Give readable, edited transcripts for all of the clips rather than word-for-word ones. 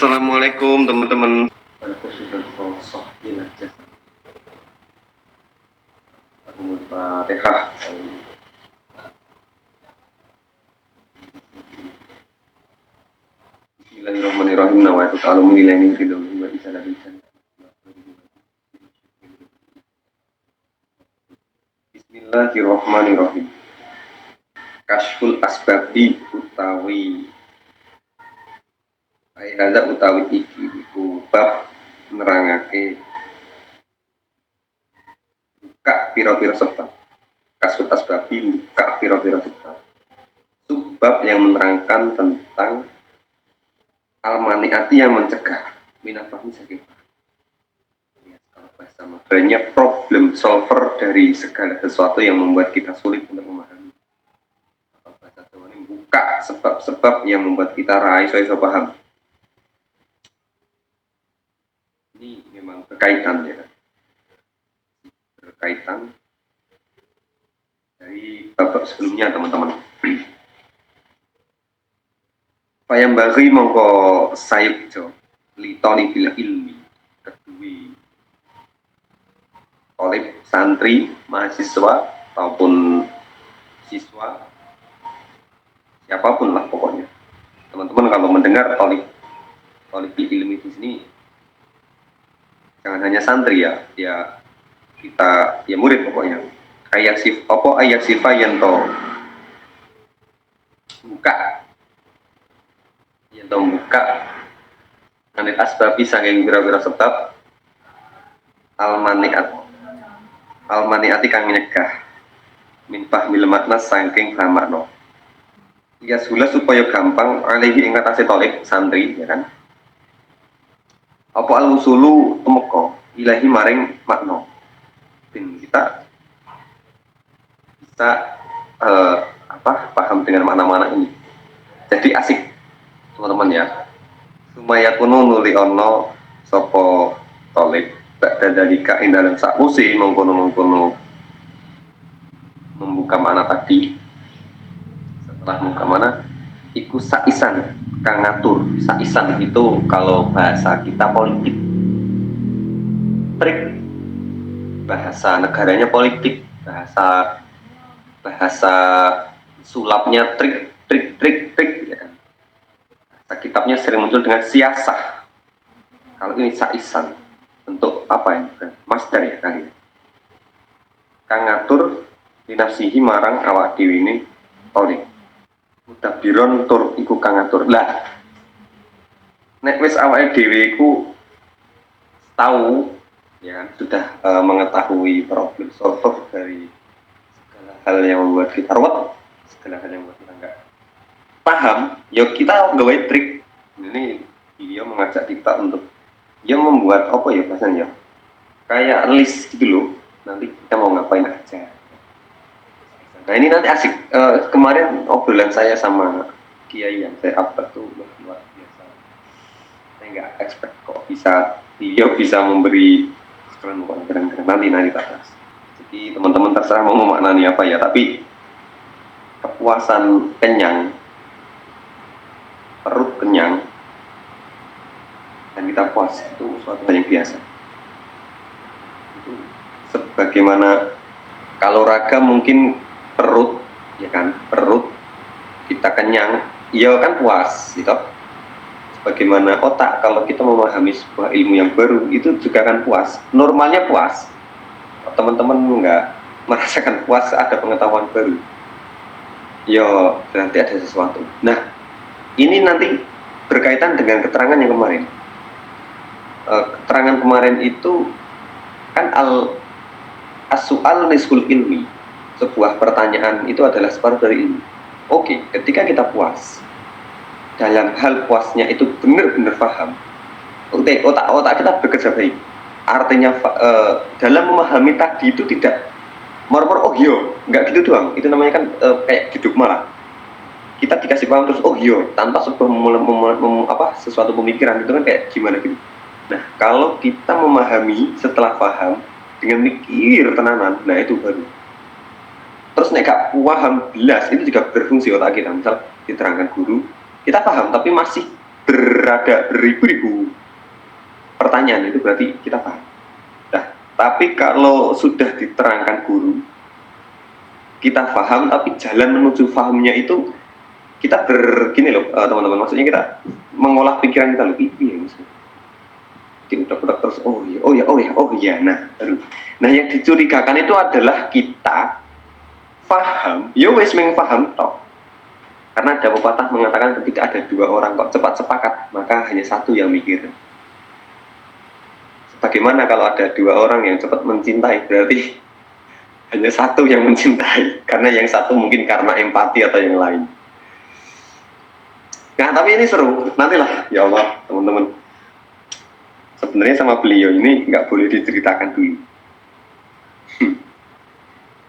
Assalamualaikum teman-teman. Al-Fatihah. Bismillahirrahmanirrahim. Nawaitu ta'alumu ilaini ridhomu wa isanabisan. Bismillahirrahmanirrahim. Kasful asbabi utawi hadza utawi iki iku bab nerangake buka pira-pira sebab. Kasful asbabi buka pira-pira sebab. Subbab yang menerangkan tentang al-mani'ati yang mencegah minafahmi saking kalau bahasa modernnya problem solver dari segala sesuatu yang membuat kita sulit untuk memahami. Atau bahasa Jawa ini buka sebab-sebab yang membuat kita iso paham. Ini memang berkaitan ya, berkaitan dari bab sebelumnya teman-teman. Payam bagi mongko sayuk jo litoni bil ilmi kedui oleh santri mahasiswa ataupun siswa siapapun lah pokoknya teman-teman kalau mendengar oleh ilmi di sini jangan hanya santri ya kita ya murid pokoknya ayak sifa yang to buka buka anil asbabi saking bira-bira sebab almaniati kang nyegah min fahmil makna saking paham makna ya sulah supaya gampang alaihi ing atase tolib santri ya kan apa al-usulu temeka ilahi maring makna ben kita bisa paham dengan makna-makna ini jadi asik teman-teman ya. Sumaya kuno nuli ono sopo tolib ba'da dalika ing dalam sakwuse mengkono membuka mana tadi setelah membuka mana iku saisan kang ngatur. Saisan itu kalau bahasa kita politik, trik bahasa negaranya politik, bahasa sulapnya trik ya kan. Kitabnya sering muncul dengan siasah. Kalau ini saisan bentuk apa ya? Master ya kali. Kang ngatur dinafsihi marang awak dhewe ini tolib. Mudabiron tur iku kang ngatur. Lah nek wis awake dhewe iku tahu ya kan sudah mengetahui problem solver dari segala hal yang membuat kita ruwet, segala hal yang membuat kita enggak paham, ya kita gawe trik. Ini dia mengajak kita untuk dia membuat apa ya bahasanya kayak list gitu loh, nanti kita mau ngapain aja. Nah ini nanti asik. Kemarin obrolan saya sama Kiai yang saya upload tuh luar biasa. Saya nggak expect kok dia bisa memberi keren nanti atas. Jadi teman-teman terserah mau memaknani apa ya, tapi kepuasan kenyang, perut kenyang dan kita puas itu suatu hal yang biasa. Itu sebagaimana kalau raga mungkin perut ya kan, perut kita kenyang ya kan puas gitu. Sebagaimana otak kalau kita memahami sebuah ilmu yang baru itu juga kan puas, normalnya puas. Teman-teman nggak merasakan puas ada pengetahuan baru ya berarti ada sesuatu. Nah ini nanti berkaitan dengan keterangan yang kemarin. Keterangan kemarin itu kan as-su'al nisful ilmi. Sebuah pertanyaan itu adalah separuh dari ilmu. Oke, ketika kita puas, dalam hal puasnya itu benar-benar paham, otak kita bekerja baik. Artinya dalam memahami tadi itu tidak mor-mor oh iya, nggak gitu doang. Itu namanya kan kayak duduk malah. Kita dikasih paham terus oh iya, tanpa sebuah sesuatu pemikiran itu kan kayak gimana gitu. Nah, kalau kita memahami setelah paham dengan mikir tenanan, nah itu baru. Terus nek gak paham belas itu juga berfungsi otak kita. Misal diterangkan guru, kita paham tapi masih berada beribu-ribu pertanyaan, itu berarti kita paham. Nah, tapi kalau sudah diterangkan guru, kita paham tapi jalan menuju pahamnya itu kita begini loh teman-teman, maksudnya kita mengolah pikiran kita lebih iya maksudnya diudak-udak terus oh iya oh iya oh iya oh iya nah yang dicurigakan itu adalah kita paham ya wes paham toh, karena ada pepatah mengatakan ketika ada dua orang kok cepat sepakat maka hanya satu yang mikir. Bagaimana kalau ada dua orang yang cepat mencintai, berarti hanya satu yang mencintai, karena yang satu mungkin karena empati atau yang lain. Nah tapi ini seru, nantilah ya Allah teman-teman. Sebenarnya sama beliau ini nggak boleh diceritakan dulu.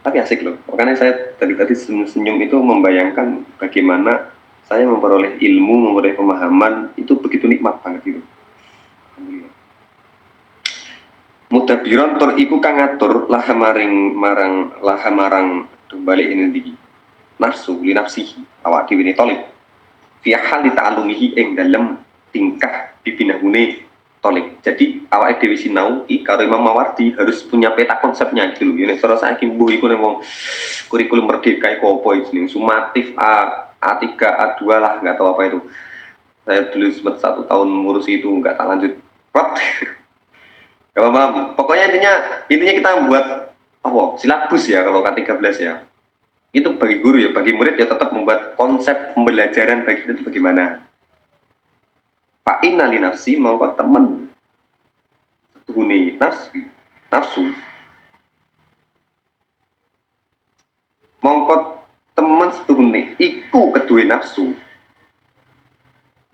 Tapi asik loh, makanya saya tadi senyum-senyum itu membayangkan bagaimana saya memperoleh ilmu, memperoleh pemahaman itu begitu nikmat banget gitu. Alhamdulillah. Mudabiron tur iku kang ngatur laha marang balik ini tinggi nafsu li nafsihi awak dhewe ne tolib fi hal ta'alumihi ing dalem tingkah bibinahune tolib. Jadi awak dhewe sinau karo Imam Mawardi harus punya peta konsepnya gitu loh. Nek cara saiki mbuh iku nek wong kurikulum merdeka iku apa jeneng sumatif A3 A2 lah nggak tahu apa itu. Saya dulu sempat 1 tahun ngurusi itu nggak tak lanjut. What? Gak paham. Pokoknya intinya kita membuat apa? Silabus ya kalau K13 ya. Itu bagi guru ya, bagi murid ya tetap membuat konsep pembelajaran bagi itu bagaimana. Pak Ina li nafsi mau kok temen tuhuni nafsu mongkot temen setuhune iku kedua nafsu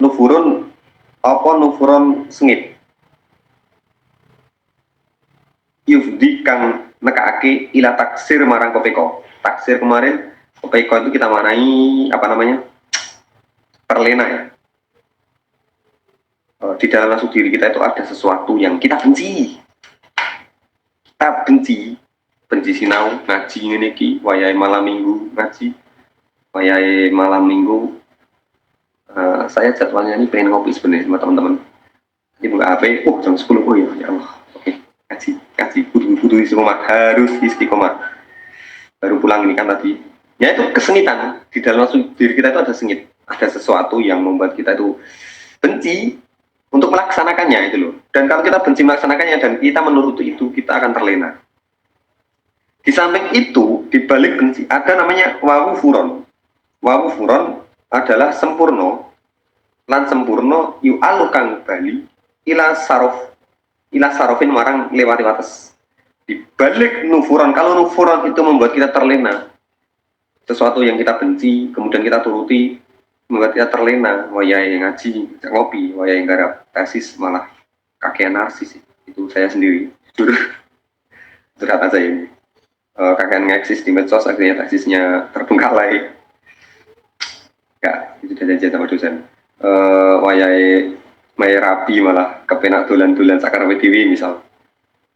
nufurun apa nufuron sengit yufdi kang nekake ila taksir marang kopeko. Taksir kemarin kopeko itu kita manai apa namanya terlena ya. Di dalam nafsu diri kita itu ada sesuatu yang kita benci. Kita benci sinau ngaji ini ki wayai malam minggu ngaji wayai malam minggu saya jadwalnya ini pengen ngopi sebenarnya sama teman-teman. Ini buka HP jam 10 oh ya Allah oke ngaji kudu istiqomah harus istiqomah baru pulang ini kan tadi ya itu kesengitan di dalam nafsu diri kita itu ada sengit, ada sesuatu yang membuat kita itu benci untuk melaksanakannya itu loh. Dan kalau kita benci melaksanakannya dan kita menuruti itu, kita akan terlena. Di samping itu, di balik benci ada namanya wawu furon. Wawu furon adalah sempurno. Lan sempurno yu alukang bali ila sarofin marang lewati wates. Di balik nufuron, kalau nufuron itu membuat kita terlena, sesuatu yang kita benci, kemudian kita turuti, membuat kita terlena, wayai ngaji, ngopi, wayai garap tesis malah kakek narsis. Itu saya sendiri, jujur curhat aja ini. Kakek ngeksis di medsos, akhirnya tesisnya terbengkalai. Enggak, itu janjian sama dosen. Wayai mai rapi malah kepenak dolan-dolan sakar dewi misal.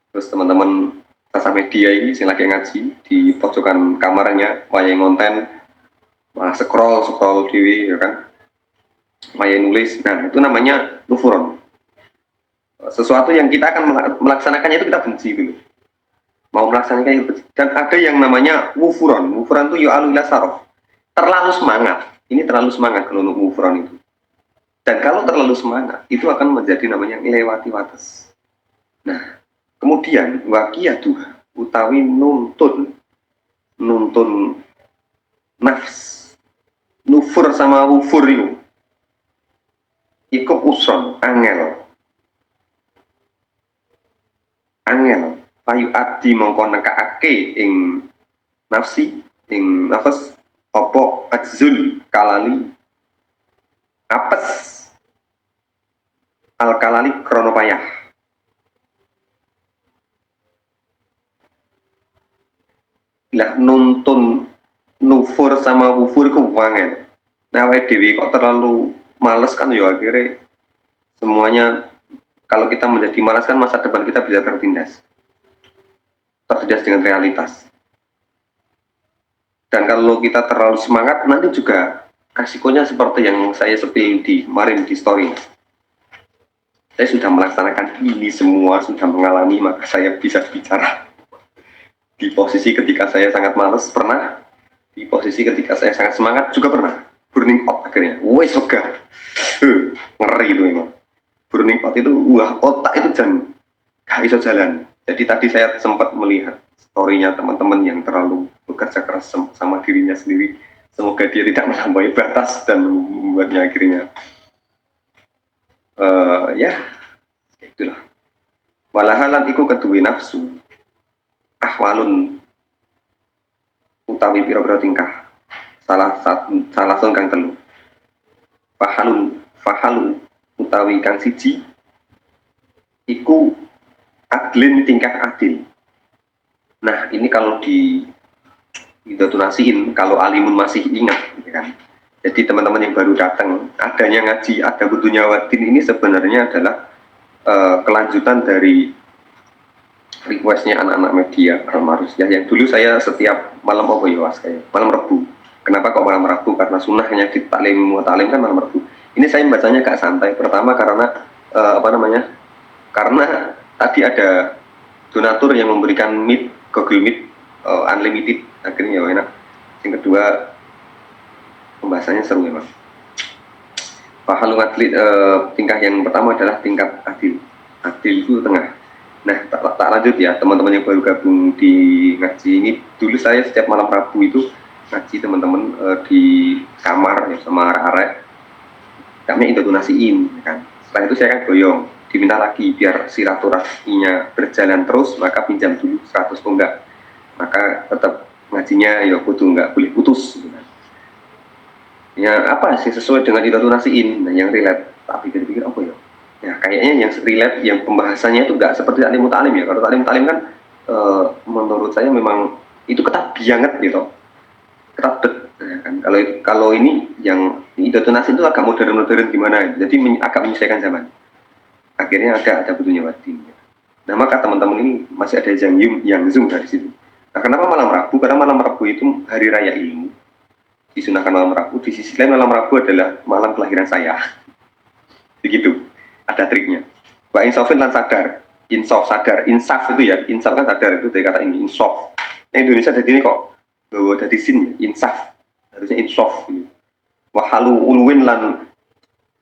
Terus teman-teman rasa media ini yang lagi ngaji di pojokan kamarnya, wayai ngonten, malah scroll dewi ya kan, maya nulis. Nah itu namanya nufuron, sesuatu yang kita akan melaksanakannya itu kita benci dulu, mau melaksanakannya itu benci. Dan ada yang namanya wufuron itu yu'alu ila sarof, terlalu semangat. Ini terlalu semangat kalau wufuron itu, dan kalau terlalu semangat itu akan menjadi namanya lewati batas. Nah kemudian wakiyatu utawi nuntun nafs, nufur sama wufur itu iku usron angel payu adi mongko nekake ing nafsi ing nafas opo ajzul kalali apes al kalali krono payah. lah nuntun nufur sama wufur itu wangen. Nah, dewi kok terlalu males kan ya akhirnya semuanya kalau kita menjadi malas kan masa depan kita bisa tertindas dengan realitas. Dan kalau kita terlalu semangat nanti juga resikonya seperti yang saya spill di kemarin di story. Saya sudah melaksanakan ini semua, sudah mengalami, maka saya bisa bicara. Di posisi ketika saya sangat malas pernah, di posisi ketika saya sangat semangat juga pernah. Burning out akhirnya, wes wegah, ngeri itu emang. Burning out itu, wah otak itu jangan gak bisa jalan. Jadi tadi saya sempat melihat story-nya teman-teman yang terlalu bekerja keras sama dirinya sendiri. Semoga dia tidak melampaui batas dan membuatnya akhirnya ya itulah. Walahalan iku kedua nafsu ahwalun utawi pira-pira tingkah salah satu kang telu fahalun utawi kang siji iku adlin tingkah adil. Nah ini kalau didetonasiin kalau alimun masih ingat gitu kan. Jadi teman-teman yang baru datang adanya ngaji ada butuhnya wadin ini sebenarnya adalah kelanjutan dari requestnya anak-anak media Marus ya, yang dulu saya setiap malam apa ya was kayak malam Rabu. Kenapa kok malam Rabu? Karena sunnahnya di taklim kan malam Rabu. Ini saya membacanya agak santai. Pertama karena karena tadi ada donatur yang memberikan Google Meet unlimited, akhirnya ya enak. Yang kedua pembahasannya seru ya mas. Fahalun adil, tingkah yang pertama adalah tingkat adil. Adil itu tengah. Nah, tak lanjut ya, teman-teman yang baru gabung di ngaji ini. Dulu saya setiap malam Rabu itu ngaji teman-teman di kamar ya, sama arek-arek. Kami indonasiin, kan. Setelah itu saya kan goyong, diminta lagi biar silaturahminya berjalan terus, maka pinjam dulu 100 kok enggak. Maka tetap ngajinya ya kudu enggak boleh putus. Gitu kan. Ya apa sih sesuai dengan indonasiin, nah, yang relate. Tak pikir-pikir apa ya? Ya kayaknya yang relate, yang pembahasannya itu nggak seperti taklim mutalim ya. Kalau taklim mutalim kan menurut saya memang itu ketat banget gitu, ketat ya kan. Kalau ini yang indonasi itu agak modern gimana, jadi agak menyesuaikan zaman. Akhirnya ada butuhnya wadin. Ya. Nah maka teman-teman ini masih ada yang zoom dari situ. Nah kenapa malam Rabu? Karena malam Rabu itu hari raya ilmu, disunahkan malam Rabu. Di sisi lain malam Rabu adalah malam kelahiran saya. Begitu. Ada triknya. Wa insafin lan sadar, sadar, insaf itu ya, insaf kan sadar itu dari kata ini insaf. Nah, Indonesia jadi ini kok dari sin insaf, harusnya insaf. Wa halu ulwin lan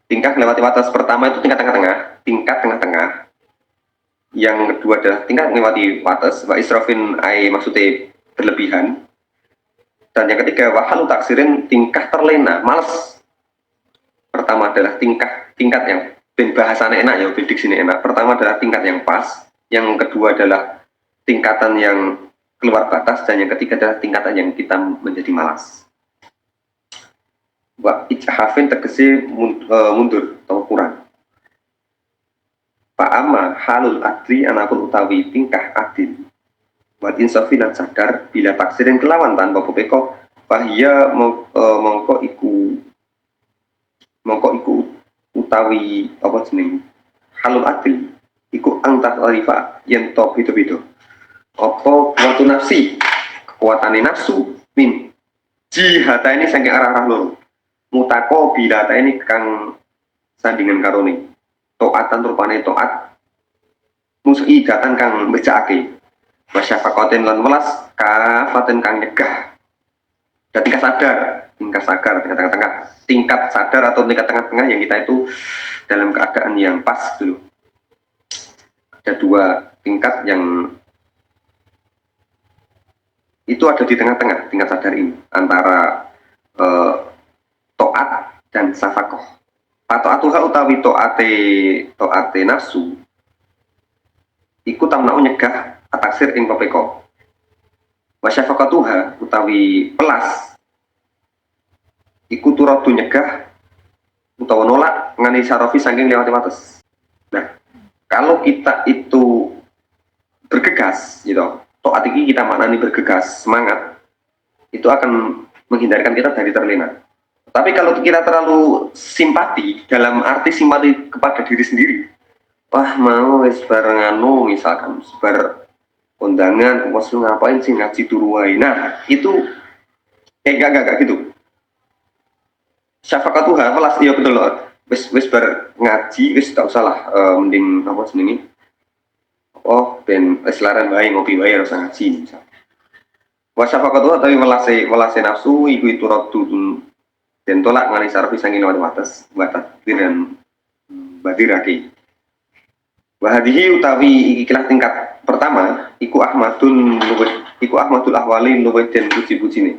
tingkah melewati batas. Pertama itu tingkat tengah-tengah. Yang kedua adalah tingkat melewati batas. Wa israfin maksudnya berlebihan. Dan yang ketiga wa halu taksirin tingkah terlena, malas. Pertama adalah tingkat yang bahasanya enak ya, diksinya enak. Pertama adalah tingkat yang pas, yang kedua adalah tingkatan yang keluar batas, dan yang ketiga adalah tingkatan yang kita menjadi malas. Wa ijhafin tegesi mundur atau kurang. Fa'ama halul adli anakun utawi tingkah adil. Wa insafi lan sadar bila taksirin kelawan tanpa pepeko bahia mongko iku utawi apa jeneng halul adil iku angtah arifa yen to beda-beda apa kuatu nafsi kekuatane nafsu min jihata ini saking arah-arah loro mutako bilata ini kang sandingan karone toatan rupane toat musuhi datan kang bejaake wasyafakoten lan welas kafaten kang nyegah dan tingkat sadar atau tingkat tengah-tengah yang kita itu dalam keadaan yang pas dulu. Ada dua tingkat yang itu ada di tengah-tengah tingkat sadar ini antara toat dan safakoh. Toatuha utawi toate nafsu iku tamnau nyegah ataksir ing pepeko. Wasyafaqatuha utawi pelas iku turatu nyegah utawa nolak ngani sarofi saking lewati batas. Nah, kalau kita itu bergegas gitu, Toat ini kita maknani bergegas, semangat, itu akan menghindarkan kita dari terlena. Tapi kalau kita terlalu simpati, dalam arti simpati kepada diri sendiri, wah mau wis barenganu misalkan, bar undangan, bos lu ngapain sih ngaji turuai. Nah, itu enggak gitu. Syafaqatuha kelas iya betul loh. Wis bar ngaji wis tak usah lah mending apa jenenge. Oh, ben wis laran bae ngopi bae harus ngaji misal. Wa syafaqatuha tapi welase nafsu iku itu rotu dan tolak ngani sarfi sangin lewat batas dan badirake. Wahadihi utawi ikilah tingkat pertama iku Ahmadul Ahwali luwih den puji-pujine.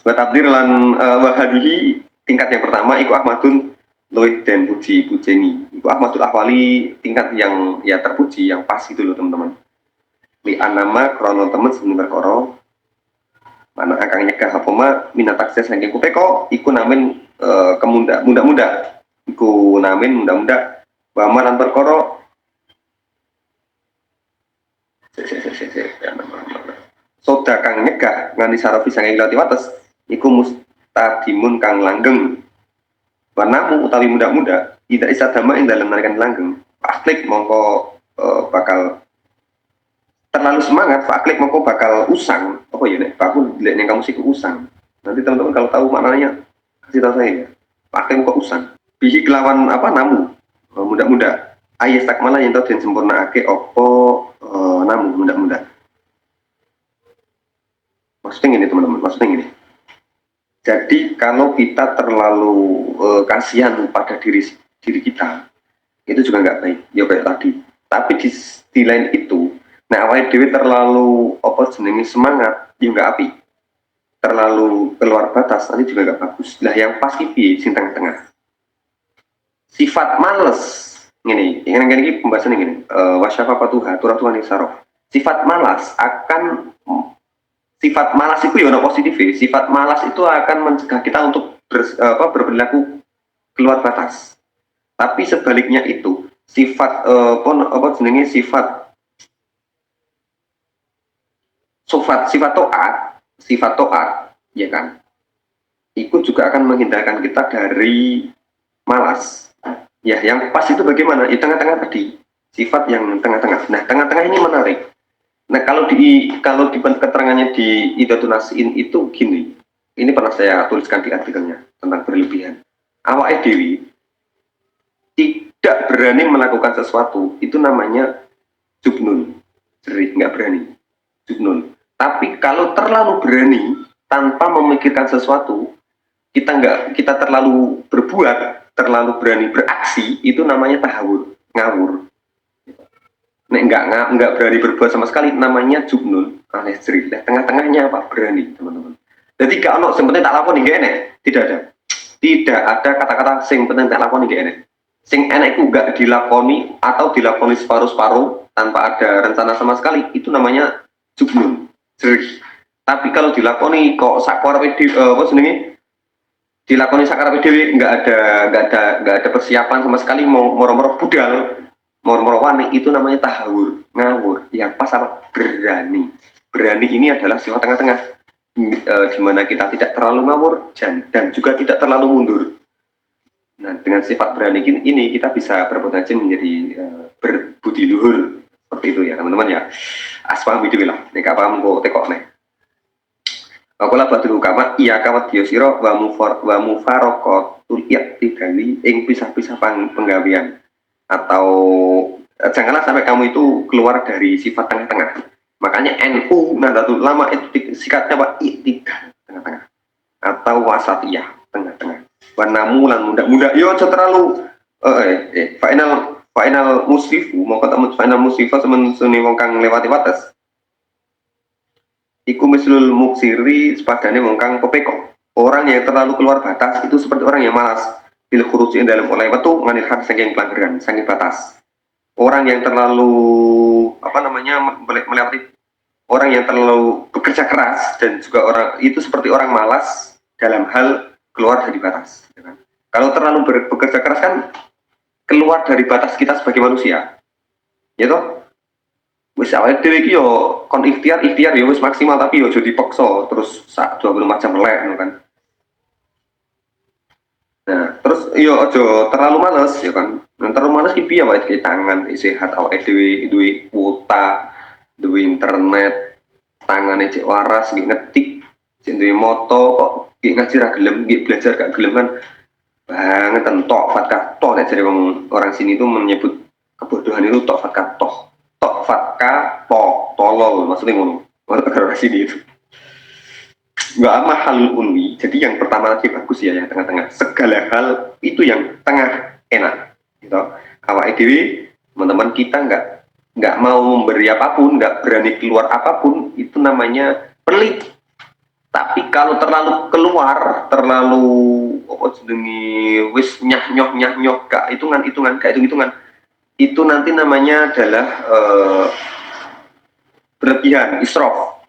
Wa tabdir lan wahadihi tingkat yang pertama iku Ahmadun luwih den puji-pujeni. Iku Ahmadul Ahwali tingkat yang ya terpuji yang pas itu loh teman-teman. Li anama krono temen sebenarnya perkara mana akan nyegah apa mah minat akses saking kupeko iku namen muda-muda iku namen muda-muda wa lan perkara soda kang nyegah ngani sarafi saking lewati wates iku mustadimun kang langgeng wanamu utawi muda-muda tidak isa dama ing dalam narikan langgeng aklik mongko bakal terlalu semangat, faklik mongko bakal usang. Apa ya nek? Aku lihat yang kamu sih usang. Nanti teman-teman kalau tahu maknanya kasih tahu saya ya. Faklik mongko usang. Bihi kelawan apa namu muda-muda. Ayas tak malah yang tahu dan sempurna ake opo namu muda-muda. Maksudnya gini teman-teman, maksudnya gini. Jadi kalau kita terlalu kasihan pada diri kita, itu juga nggak baik. Ya kayak tadi. Tapi di lain itu nah awalnya dewi terlalu apa jenenge semangat ya nggak api terlalu keluar batas nanti juga nggak bagus lah yang pas piye sing tengah-tengah sifat males ini pembahasan ini wasyafaqatuha turatuhan isarof sifat malas itu ya positif sifat malas itu akan mencegah kita untuk berperilaku keluar batas tapi sebaliknya itu sifat sifat toat, ya kan? Itu juga akan menghindarkan kita dari malas. Ya, yang pas itu bagaimana? Di tengah-tengah tadi, sifat yang tengah-tengah. Nah, tengah-tengah ini menarik. Nah, kalau di keterangannya di Idatun Nasiin itu gini. Ini pernah saya tuliskan di artikelnya tentang berlebihan. Awak dewi tidak berani melakukan sesuatu itu namanya jubnun, nggak berani, jubnun. Tapi kalau terlalu berani tanpa memikirkan sesuatu, kita terlalu berbuat, terlalu berani beraksi, itu namanya tahawur, ngawur. Nek nggak berani berbuat sama sekali, namanya jubnun, alias cerit. Nah, tengah-tengahnya apa? Berani, teman-teman. Jadi kalau sebenarnya tak lakoni gak enak, tidak ada kata-kata sing penting tak lakoni gak enak. Sing enak itu nggak dilakoni atau dilakoni separuh-separuh tanpa ada rencana sama sekali, itu namanya jubnun. Tapi kalau dilakoni kok sakarape apa jenenge? Dilakoni sakarape dhewe nggak ada persiapan sama sekali moro-moro budal, moro-moro wani itu namanya tahawur, ngawur. Yang pas apa? Berani. Berani ini adalah sifat tengah-tengah di mana kita tidak terlalu ngawur dan juga tidak terlalu mundur. Nah, dengan sifat berani ini kita bisa berpotensi menjadi berbudi luhur. Seperti itu ya teman-teman ya. Aspam video lah nek apa mengko tekok nek Aqula badru kama iya kawat yosiro wa mufaraqatul i'tidali ing pisah-pisah penggawean atau janganlah sampai kamu itu keluar dari sifat tengah-tengah. Makanya NU Nahdlatul Ulama itu sikapnya apa? I'tidal, tengah-tengah. Atau wasatiyah, tengah-tengah. Wanamu lan muda-muda yo aja terlalu final musrifu mau ketemu final musrifu semen wong kang lewati batas iku mislul muksiri sepadane wong kang pepeko orang yang terlalu keluar batas itu seperti orang yang malas bil khuruji dalam oleh wetu nganil had saking pelanggaran saking batas orang yang terlalu melewati orang yang terlalu bekerja keras dan juga orang itu seperti orang malas dalam hal keluar dari batas ya kan? Kalau terlalu bekerja keras kan keluar dari batas kita sebagai manusia, ya toh? Wis awake dhewe iki yo kon ikhtiar ya wis maksimal tapi yo aja dipaksa terus sak 24 jam melek ngono kan. Nah, terus yo aja terlalu males ya kan. Nah, terlalu males ki piye awake tangan sehat awake dhewe duwe kuota, duwe internet, tangane cek waras nggih ngetik, cek duwe moto kok nggih ngaji ra gelem, nggih belajar gak gelem kan banget entok fatkah toh nek dari orang sini itu menyebut kebodohan itu tok fatkah toh tok fatkah toh tolol maksudnya ngono orang sini itu nggak ama halul unwi jadi yang pertama lagi bagus ya yang tengah-tengah segala hal itu yang tengah enak gitu awak edw teman-teman kita nggak mau memberi apapun nggak berani keluar apapun itu namanya pelit tapi kalau terlalu keluar terlalu apa jenenge wis nyah nyok gak hitungan gak hitungan itu nanti namanya adalah berlebihan israf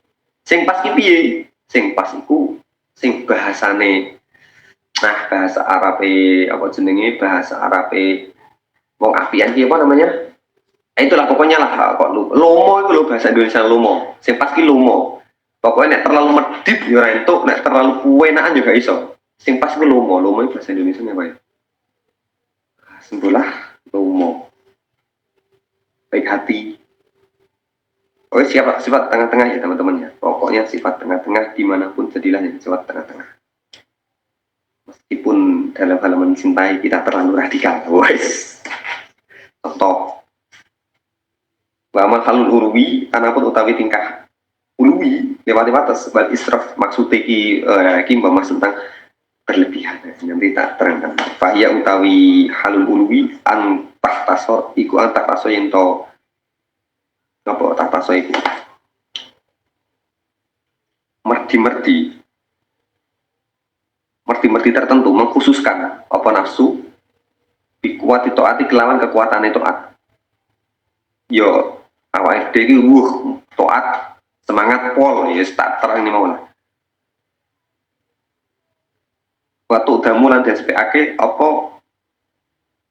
sing pas ki piye sing pas iku sing bahasane nah bahasa Arabe apa jenenge bahasa Arabe wong apian ki apa namanya itulah pokoknya lah kok lomo itu lo bahasa Indonesia lomo sing pas ki lomo pokoknya nek terlalu medit ya ora entuk nek terlalu kuwenaan juga iso sing pas ku lomo itu bahasa Indonesia apa ya sembulah lomo baik hati oh sifat tengah-tengah ya teman-teman ya pokoknya sifat tengah-tengah dimanapun jadilah yang sifat tengah-tengah meskipun dalam hal mencintai kita terlalu radikal wes contoh Wama halul urwi anapun utawi tingkah ulwi lewati batas bal israf maksudnya ki membahas tentang berlebihan nanti tak terangkan fahya utawi halul ulwi antah taso iku antah taso yang to apa tak taso iku merdi tertentu mengkhususkan apa nafsu bikuat itu ati kelawan kekuatan itu yo awak iki toat semangat pol ya tak terang ini mau lah waktu damu lan DSPAK apa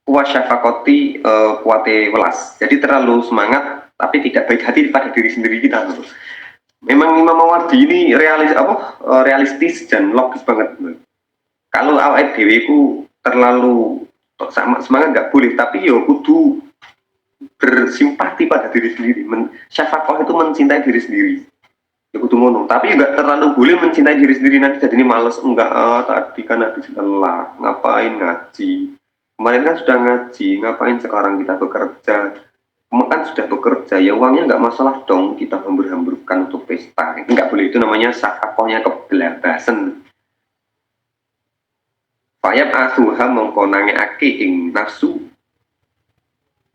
kuat syafakoti kuate welas jadi terlalu semangat tapi tidak baik hati pada diri sendiri kita gitu. Memang Imam Mawardi ini realistis dan logis banget kalau awak dhewe ku terlalu semangat nggak boleh tapi yo kudu bersimpati pada diri sendiri syafakoh itu mencintai diri sendiri ya kudu ngono tapi enggak terlalu boleh mencintai diri sendiri nanti jadi ini males enggak tadi kan habis lelah ngapain ngaji kemarin kan sudah ngaji ngapain sekarang kita bekerja kan sudah bekerja ya uangnya enggak masalah dong kita hambur-hamburkan untuk pesta enggak boleh itu namanya syafakohnya kebelabasan Fayab asuha mengkonangi aki ing nafsu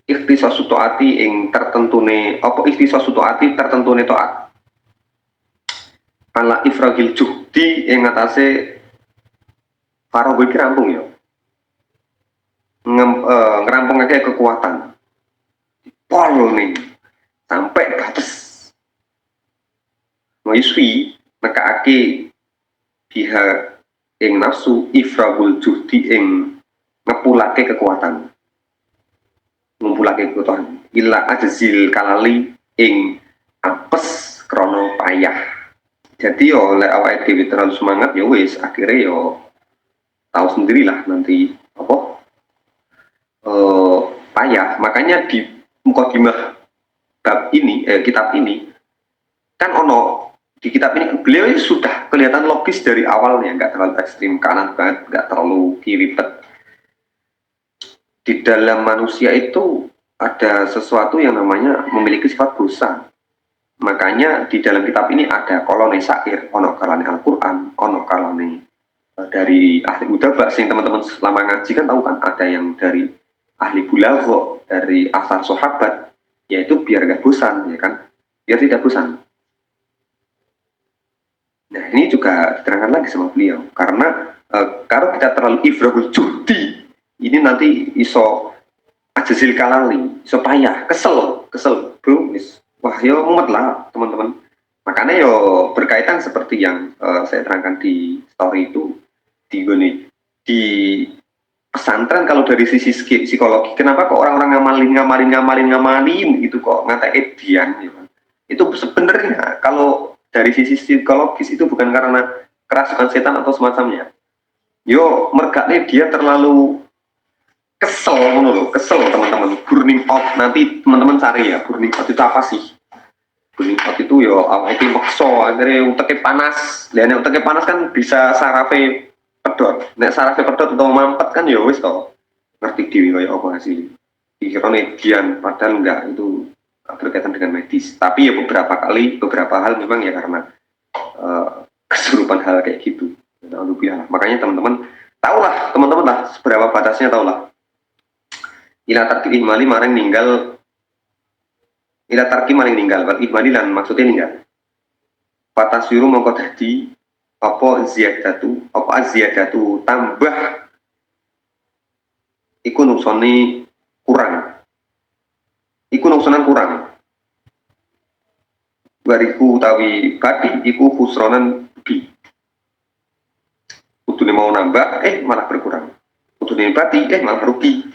ikhtisas taati ing tertentune apa ikhtisas taati tertentune taat ala ifragil juhdi ing atase faro iki rampung ya ngerampungake kekuatan pol nih sampai batas ngoiswi nekake pihak ing nafsu ifragul juhdi ing ngepulake kekuatan ngumpulake kekuatan illa ajzil kalali ing apes krono payah jadi yo lek awake dhewe terlalu semangat ya wis akhirnya yo tahu sendirilah nanti apa payah makanya di mukadimah bab ini kitab ini kan ono di kitab ini beliau sudah kelihatan logis dari awalnya nggak terlalu ekstrim kanan banget nggak terlalu kiri bet di dalam manusia itu ada sesuatu yang namanya memiliki sifat dosa. Makanya di dalam kitab ini ada kolone syair, ono kalane Al-Quran, ono kalane dari ahli udaba. Sing teman-teman selama ngaji kan tahu kan ada yang dari ahli bulagho, dari asar sahabat, yaitu biar gak bosan, ya kan? Biar tidak bosan. Nah ini juga diterangkan lagi sama beliau, karena kalau kita terlalu ifrahul juhdi ini nanti iso ajazil kalali iso payah kesel bro wah yo mumet lah teman-teman makanya yo berkaitan seperti yang saya terangkan di story itu di pesantren kalau dari sisi psikologi, kenapa kok orang-orang ngamalin gitu kok ngatain dian gitu. Itu sebenarnya kalau dari sisi psikologis itu bukan karena kerasukan setan atau semacamnya. Yo mergane dia terlalu kesel kesel teman-teman, burning out. Nanti teman-teman cari ya, burning out itu apa sih? Burning out itu yo awake makso akhirnya uteke panas. Dan uteke panas kan bisa sarafe pedot. Nek sarafe pedot atau mampet kan ya wis to. Ngerti dhewe kaya apa hasil. Pikirane dian padahal enggak, itu berkaitan dengan medis. Tapi ya beberapa hal memang ya karena kesurupan hal kayak gitu. Makanya teman-teman tahulah, teman-teman lah seberapa batasnya tahulah. Ila tarki ihmali maring ninggal, ila tarki maring ninggal, wal ihmali lan maksudnya ninggal. Fatasiru mongko dadi apa ziyadatu tambah iku nuksoni kurang. Iku nuksonan kurang. Bariku utawi badi iku khusronan bi. Kudune mau nambah malah berkurang. Kudune badi malah rugi.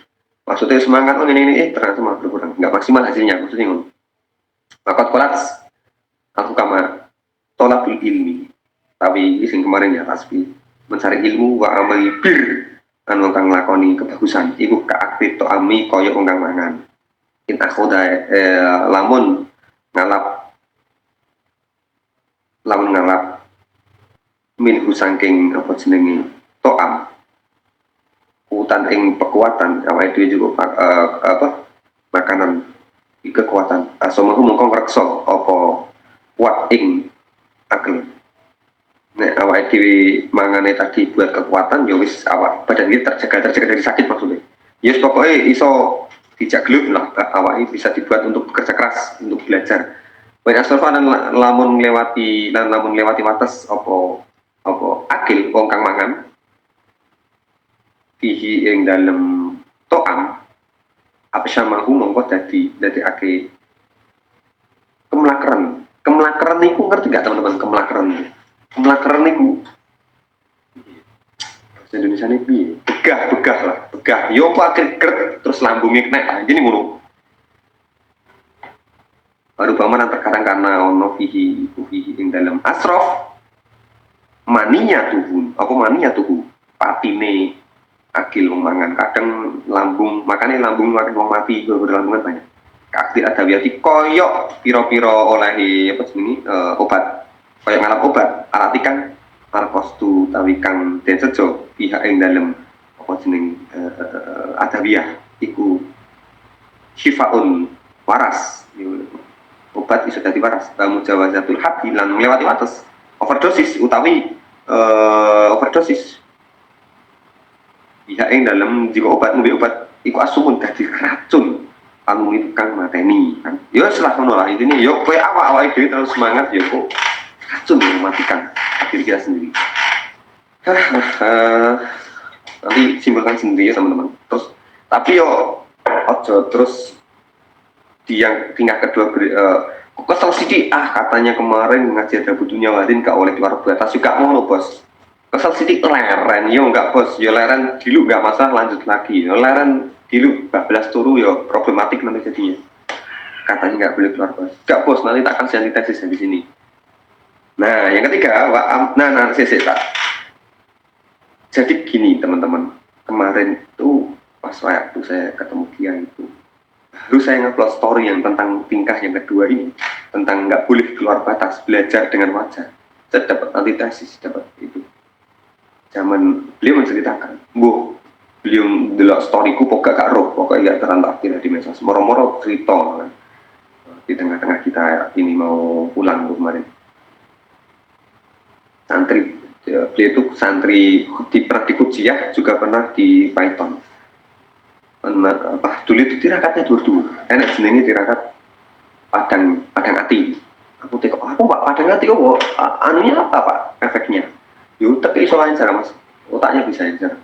Maksudnya semangat ini ternyata malah berkurang. Enggak maksimal hasilnya, maksudnya ngono. Maka kolat aku kamar tolabul ilmi. Tapi sing kemarin ya tasbih mencari ilmu wa amali bir anu kang lakoni kebagusan iku kaaktif to ami kaya wong kang mangan. In akhoda lamun ngalap minhu saking apa jenenge to'am utan ing kekuatan awake dhewe juga makanan kekuatan asomahu mongko ngreksa apa kuat ing akal. Nek awake dhewe mangane tadi buat kekuatan ya wis awak badan kita terjaga dari sakit maksudnya. Ya yes, pokoknya iso dijak gelut lah awake bisa dibuat untuk bekerja keras untuk belajar. Banyak asrofa lamun lewati batas apa akil wong kang mangan fihi ing dalem to'am apa syamahu mongko dadi ake kemlakeran niku ngerti gak teman-teman kemlakeran niku bahasa Indonesia ini piye begah yo apa akhir terus lambungnya kena gini ngono baru paman terkadang karena ono fihi ing dalam asrof maninya tuhu patine akil mangan kadang lambung makanya lambung makin wong mati berlambungan banyak aktif adawiyati koyok piro oleh apa jenenge obat koyok ngalap obat alatikan arkostu tawi kang den sejo pihak ing dalem apa jeneng adawiyah iku syifaun waras obat bisa dadi waras mujawazatul hadi lan melewati batas overdosis utawi overdosis pihak ing dalem jika obat iku asumun dadi racun anu kang mateni kan yo setelah ngono lah intine yo kowe awak dhewe terus semangat yo kok racun mematikan diri kita sendiri. Nanti simpulkan sendiri ya teman-teman. Terus tapi yo ojo terus di yang tingkat kedua kesel sidik katanya kemarin ngaji ada butuhnya wadin gak oleh keluar batas juga mau bos. Kesel sidik leren yo enggak bos yo leren dulu enggak masalah lanjut lagi yo leren dulu 14 turu yo problematik nanti jadinya katanya nggak boleh keluar bos nggak bos nanti tak kasih antitesis di sini. Nah yang ketiga tak jadi gini teman-teman kemarin itu pas waktu saya ketemu dia itu harus saya nge-upload story yang tentang tingkah yang kedua ini tentang nggak boleh keluar batas belajar dengan wajah. Saya dapat antitesis dapat itu zaman beliau menceritakan beliau delok storyku pokoknya gak roh pokoknya gak terantrak tidak di medsos moro-moro cerita kan. Di tengah-tengah kita ini mau pulang kemarin santri beliau itu santri pernah di Kuciah juga pernah di Python dulu itu tirakatnya dua enak jenenge tirakat padang ati aku tengok apa pak padang ati kok anunya apa pak efeknya yuk tapi iso lancar mas otaknya bisa lancar.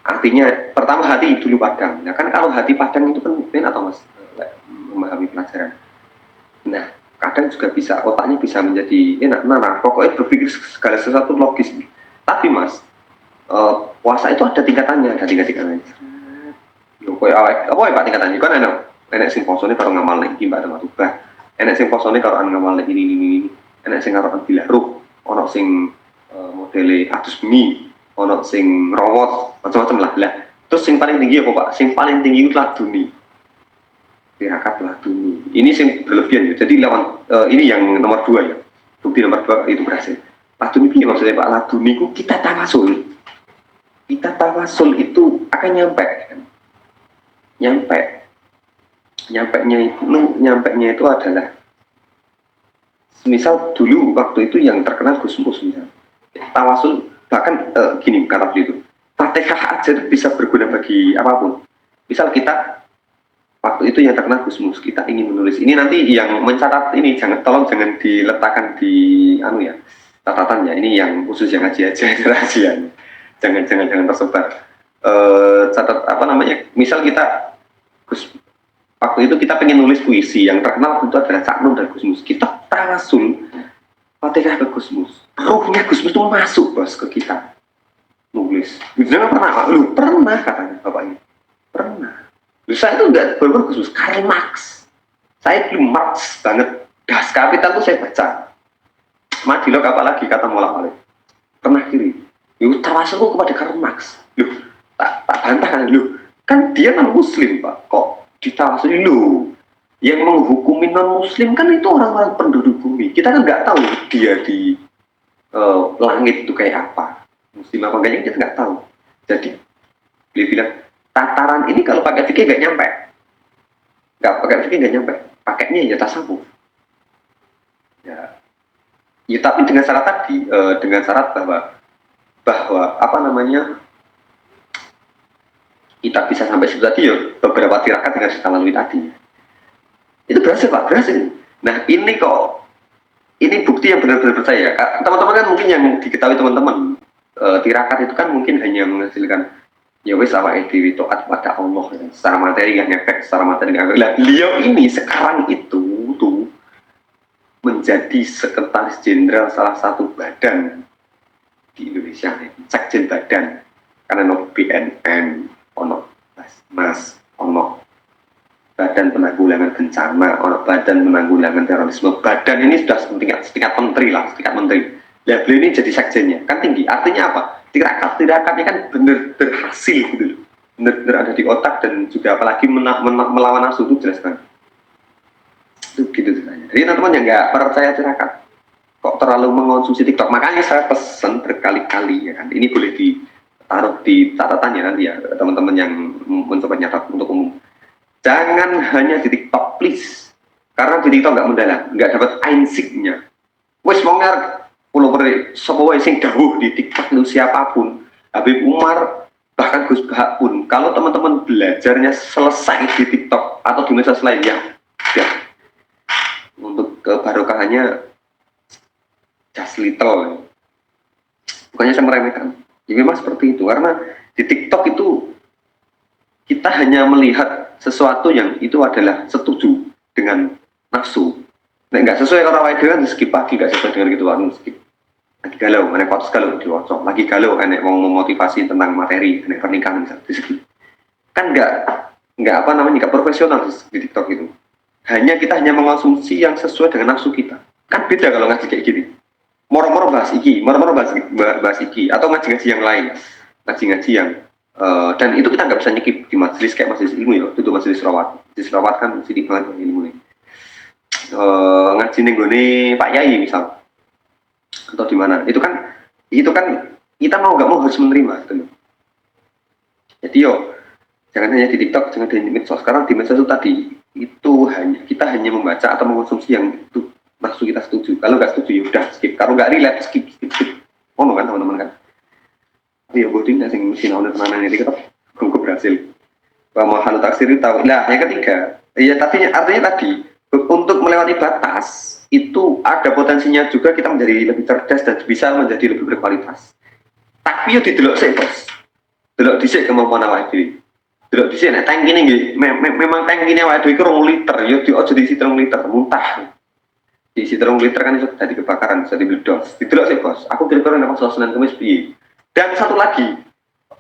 Artinya pertama hati dulu padang. Nah kan kalau hati padang itu kan atau mas memahami pelajaran. Nah kadang juga bisa otaknya bisa menjadi enak. Nah pokoknya berpikir segala sesuatu logis. Tapi mas puasa itu ada tingkatannya, ada tingkat-tingkatannya. Yo koyo awake, apa ya Pak tingkatannya? Kan enak sing posone karo ngamal iki Mbak Matubah. Enak sing posone karo ngamal ini. Enak sing karo bilaruh, ono sing modele atus bumi, ono sing rawat, macam-macam lah. Lah, terus sing paling tinggi apa Pak? Sing paling tinggi itu laduni. Tirakat laduni. Ini sing berlebihan ya. Jadi lawan ini yang nomor 2 ya. Bukti nomor 2 itu berhasil. Laduni piye maksudnya Pak? Laduni ku kita tawasul. Kita tawasul itu akan nyampe kan? Nyampenya itu adalah misal dulu waktu itu yang terkenal Gus Mus misalnya tawasul bahkan gini kata beliau itu Fatihah aja bisa berguna bagi apapun. Misal kita waktu itu yang terkenal Gus Mus, kita ingin menulis ini, nanti yang mencatat ini tolong jangan diletakkan di catatannya, ini yang khusus yang ngaji aja rahasianya, jangan tersebar. Catat misal kita waktu itu kita pengen nulis puisi, yang terkenal itu adalah Cak Nun dan Gus Mus. Kita tawasul Fatihah ke Gus Mus, ruhnya Gus Mus itu masuk bos ke kita nulis. Jangan pernah katanya bapaknya, pernah. Saya itu enggak baru Gus Mus, Karl Marx. Saya belum Marx banget. Das Kapital itu saya baca. Madilog apalagi kata Mola Malik. Pernah kiri. Yuk tawasulku kepada Karl Marx. Tak bantah kan kan dia non muslim Pak. Kok ditawasuli yang menghukumi non muslim kan itu orang-orang penduduk bumi. Kita kan nggak tahu dia di langit itu kayak apa, muslim apa enggaknya kita nggak tahu. Jadi dia bilang tataran ini kalau pakai fikih nggak nyampe, pakainya ya tasawuf. Ya tapi dengan syarat tadi, dengan syarat bahwa kita bisa sampai situ tadi ya, beberapa tirakat dengan kita lalui tadi. Itu berhasil Pak, berhasil. Nah ini bukti yang benar-benar percaya. Teman-teman kan mungkin yang diketahui teman-teman, tirakat itu kan mungkin hanya menghasilkan ya wes sama edwi taat pada Allah ya. Secara materi nggak ngefek, secara materi nggak ngefek. Beliau ini sekarang itu tuh menjadi sekretaris jenderal salah satu badan di Indonesia, sekjen badan, karena no BNN, ono Basnas, ono Badan Penanggulangan Bencana, ono Badan Penanggulangan Terorisme. Badan ini sudah setingkat menteri lah, setingkat menteri. Ya beliau ini jadi sekjennya, kan tinggi. Artinya apa? Tirakatnya kan benar berhasil gitu, benar ada di otak dan juga apalagi melawan nafsu itu jelas kan. Itu gitu ceritanya. Jadi teman-teman yang nggak percaya tirakat, kok terlalu mengonsumsi TikTok, makanya saya pesan berkali-kali ya kan. Ini boleh ditaruh di catatannya nanti ya teman-teman yang mencoba nyatat untuk umum. Jangan hanya di TikTok please, karena di TikTok nggak mendalam, nggak dapat ainsiknya. Wes mau ngarep pulau beri semua sing dahulu di TikTok itu siapapun, Habib Umar bahkan Gus Bahak pun, kalau teman-teman belajarnya selesai di TikTok atau di media sosial lainnya, ya untuk kebarokahannya just little. Bukannya saya meremehkan, ya memang seperti itu, karena di TikTok itu kita hanya melihat sesuatu yang itu adalah setuju dengan nafsu. Nah, nggak sesuai kalau awal dengan skip pagi, nggak sesuai dengan gitu, skip. Lagi galau, aneh kotos galau di WhatsApp, lagi galau, aneh mau memotivasi tentang materi, aneh pernikahan misalnya, di skip. Kan nggak profesional di TikTok itu. Kita hanya mengonsumsi yang sesuai dengan nafsu kita. Kan beda kalau ngaji kayak gini. Moro-moro bahas iki, bahas iki, atau ngaji-ngaji yang lain, ngaji-ngaji yang dan itu kita nggak bisa nyekip di majelis kayak majelis ilmu ya, itu majelis rawat kan sidik banget ilmu nih. Ngaji nenggone Pak Yai misal atau di mana, itu kan kita mau nggak mau harus menerima gitu. Jadi jangan hanya di TikTok, jangan di medsos. Sekarang di medsos itu tadi itu kita hanya membaca atau mengkonsumsi yang itu nafsu kita setuju. Kalau nggak setuju ya udah skip, kalau nggak relate skip. Kan teman-teman kan. Tapi ya bodoh nggak sih mesti naon tenanan ini kita belum berhasil. Bahwa hal taksir itu tahu. Nah yang ketiga, ya tapi artinya tadi untuk melewati batas itu ada potensinya juga kita menjadi lebih cerdas dan bisa menjadi lebih berkualitas. Tapi yo didelok sik bos, delok dhisik kemampuan awake dhewe. Delok dhisik nek tank ini memang tank ini awake dhewe 2 liter, yo ojo diisi 3 liter muntah. Diisi 3 liter kan iso jadi kebakaran, bisa dibledos. Didelok sik bos, aku kira-kira nek pas Senin Kamis piye. Dan satu lagi,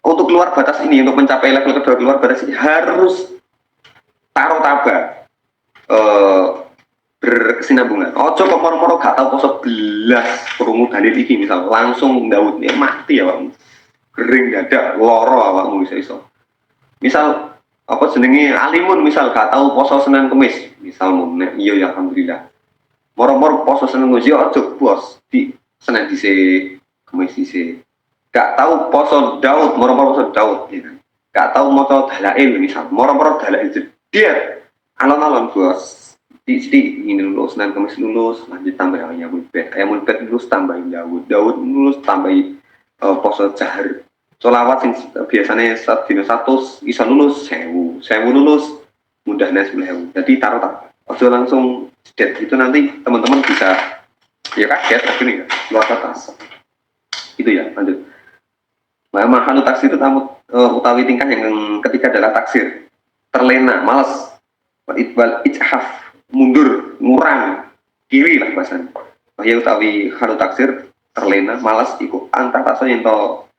untuk keluar batas ini, untuk mencapai level kedua keluar batas ini harus taruh taba berkesinambungan. Ojo kok moro-moro gak tau poso belas krungu dalil iki misal langsung Daud ya mati ya Pak. Kering dadak loro awakmu iso. Misal apa jenenge alimun misal gak tau poso Senin Kamis misal nek iya ya alhamdulillah. Moro-moro poso Senin Kamis yo ojo bos di Senin dhisik Kamis dhisik. Gak tahu poso Daud, moro-moro poso Daud gitu. Gak tahu moco dalail misal, moro-moro dalail dia alon-alon bos. Sidi ini lulus, Senin Kamis lulus, lanjut tambah ayam mulbet lulus tambahin Daud lulus tambahin poso jahar. Solawat sing biasanya dino 100 bisa lulus 1000 lulus mudahnya 10.000. Jadi taruh tak, ojo langsung dead itu nanti teman-teman bisa ya kaget akhirnya luar batas. Itu ya lanjut. Nah, mahalu taksir itu utawi tingkah yang ketiga adalah taksir terlena, malas, itbal ijhaf, mundur, ngurang, kiri lah bahasanya. Ya utawi halu taksir terlena, malas, ikut antah tak ento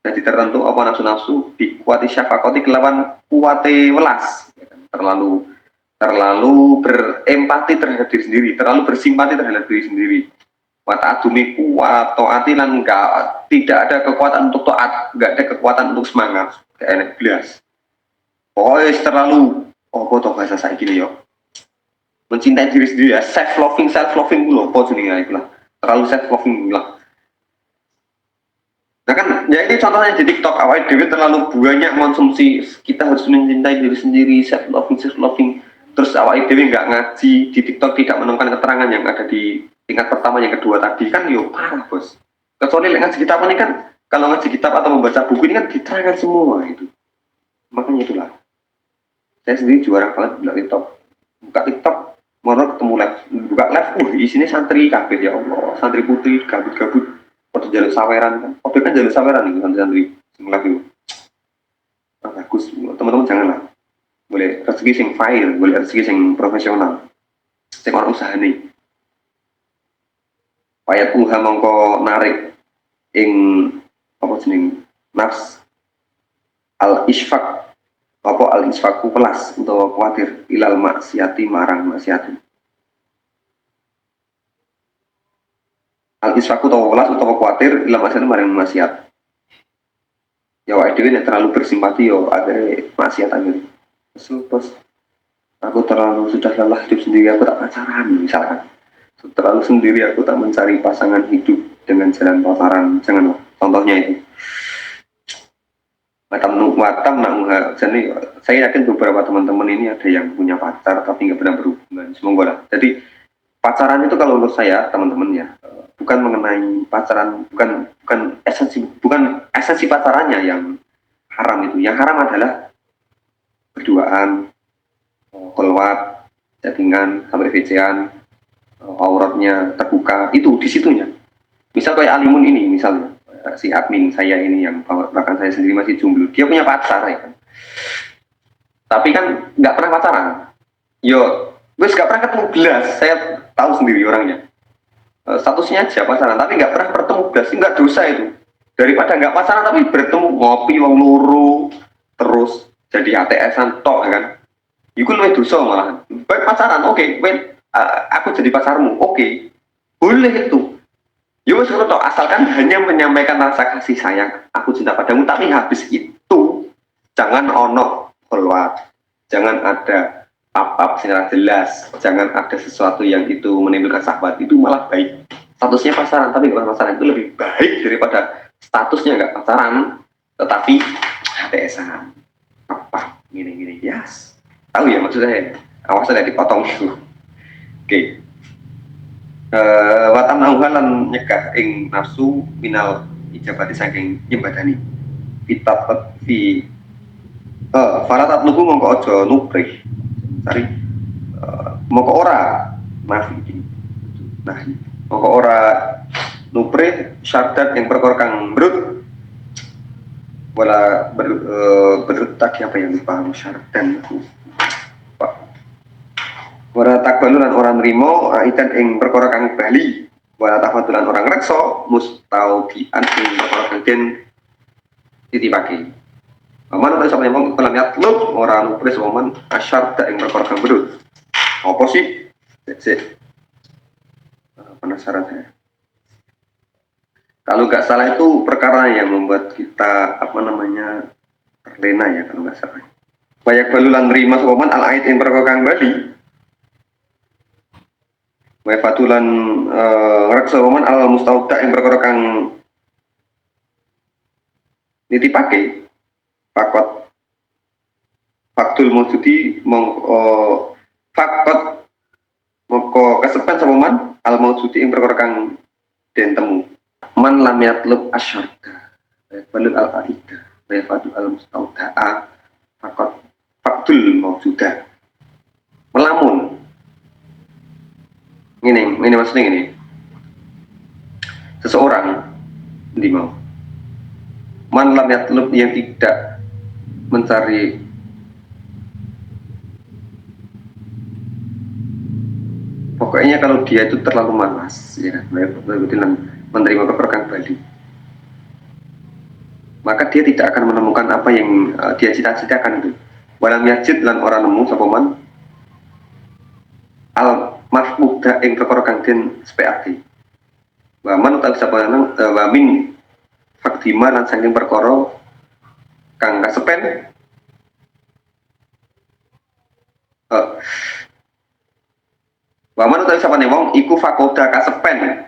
jadi tertentu apa nafsu-nafsu dikuati syafaqati kelawan kuate welas, terlalu berempati terhadap diri sendiri, terlalu bersimpati terhadap diri sendiri. Wata adumi kuat taati lan tidak ada kekuatan untuk taat, enggak ada kekuatan untuk semangat, kayak enak belas. Pokoknya terlalu toh bahasa saya gini yo. Mencintai diri sendiri ya, self loving dulu, apa jenenge itulah. Terlalu self loving lah. Nah kan, ya ini contohnya di TikTok, awal dewi terlalu banyak konsumsi, kita harus mencintai diri sendiri, self loving. Terus awal dewi nggak ngaji di TikTok, tidak menemukan keterangan yang ada di tingkat pertama, yang kedua tadi kan, yo parah bos. Kecuali ngaji kitab ini kan, kalau ngaji kitab atau membaca buku ini kan diterangkan semua itu. Makanya itulah. Saya sendiri juara banget buka TikTok, mau ketemu live, buka live, isinya santri kabeh ya Allah, santri putri gabut-gabut. Waktu jalur saweran kan, waktu kan jalur saweran nih santri sing lagi bagus, teman-teman janganlah, boleh rezeki sing fire, boleh rezeki sing profesional, sing orang usaha nih, payat uha mongko narik ing apa jeneng nafs al isfaq apa al isfaqu pelas utawa kuatir ilal maksiati marang maksiati. Al-isfaku atau welas atau khawatir ilah maksiat marang maksiat. Ya wae dhewe nek terlalu bersimpati yo akhirnya maksiat akhirnya. Bos, aku terlalu sudah lelah hidup sendiri, aku tak pacaran misalkan. Terlalu sendiri, aku tak mencari pasangan hidup dengan jalan pacaran. Jangan, contohnya itu. Watam nak jadi saya yakin beberapa teman-teman ini ada yang punya pacar tapi nggak pernah berhubungan. Semoga lah. Jadi pacaran itu kalau menurut saya teman-teman ya, bukan mengenai pacaran, bukan esensi pacarannya yang haram itu. Yang haram adalah berduaan, keluar, chattingan, sampai VC-an, auratnya terbuka, itu di situnya. Misal kayak Alimun ini misalnya, si admin saya ini yang bahkan saya sendiri masih jomblo, dia punya pacar ya kan. Tapi kan nggak pernah pacaran. Yo, gue gak pernah ketemu belas, saya tahu sendiri orangnya. Statusnya aja pacaran, tapi nggak pernah bertemu belas, nggak dosa itu. Daripada nggak pacaran tapi bertemu ngopi wong luru terus jadi ATS-an tok kan. Iku lebih dosa malah. Baik pacaran, oke, aku jadi pacarmu, oke, boleh itu. Ya wes tok, asalkan hanya menyampaikan rasa kasih sayang, aku cinta padamu, tapi habis itu jangan ono keluar, jangan ada apa secara jelas, jangan ada sesuatu yang itu menimbulkan sahabat, itu malah baik. Statusnya pacaran tapi nggak pacaran itu lebih baik daripada statusnya nggak pacaran tetapi HTS-an apa gini yes. Tahu ya maksud saya, awas ada dipotong itu. Oke. Watam nauhalan nyegah ing nafsu minal ijabati saking nyembadani fitat fi faratat lugu mongko aja nubrih cari mongko ora nafi nah mongko ora nubrih syardat yang perkara kang brut wala bertak apa yang dipaham syardan wala takbalulan orang nrimo aitan ing perkara kang bali wala tafadulan orang reksa mustaudian ing perkara kang den ditipake. Paman utawi sapa wong lam yatlub ora nupris paman asyarda ing perkara kang bedul. Apa sih? Cek penasaran saya. Kalau nggak salah itu perkara yang membuat kita apa namanya terlena ya kalau nggak salah. Banyak balulan nerima sopaman al ait yang perkara kang bali. Banyak fatulan ngereksa sopaman al mustauda yang perkara kang nitipake. Fakot faktul maujudi fakot moko kesepen sopaman al maujudi yang perkara kang den temu. Man lam yatlub asyarda balul al aida wa fatul al mustaudaa fakot faktul maujudah melamun ini maksudnya ini seseorang di mau man lam yatlub yang tidak mencari pokoknya kalau dia itu terlalu malas ya menerima keperluan Bali maka dia tidak akan menemukan apa yang dia cita-citakan itu walam yajid lan orang nemu sapoman al mafmuda ing perkara kang den sepekake wa man utawi sapa nang wa min fakdima lan saking perkara kang kasepen wa man utawi sapa wong iku fakoda kasepen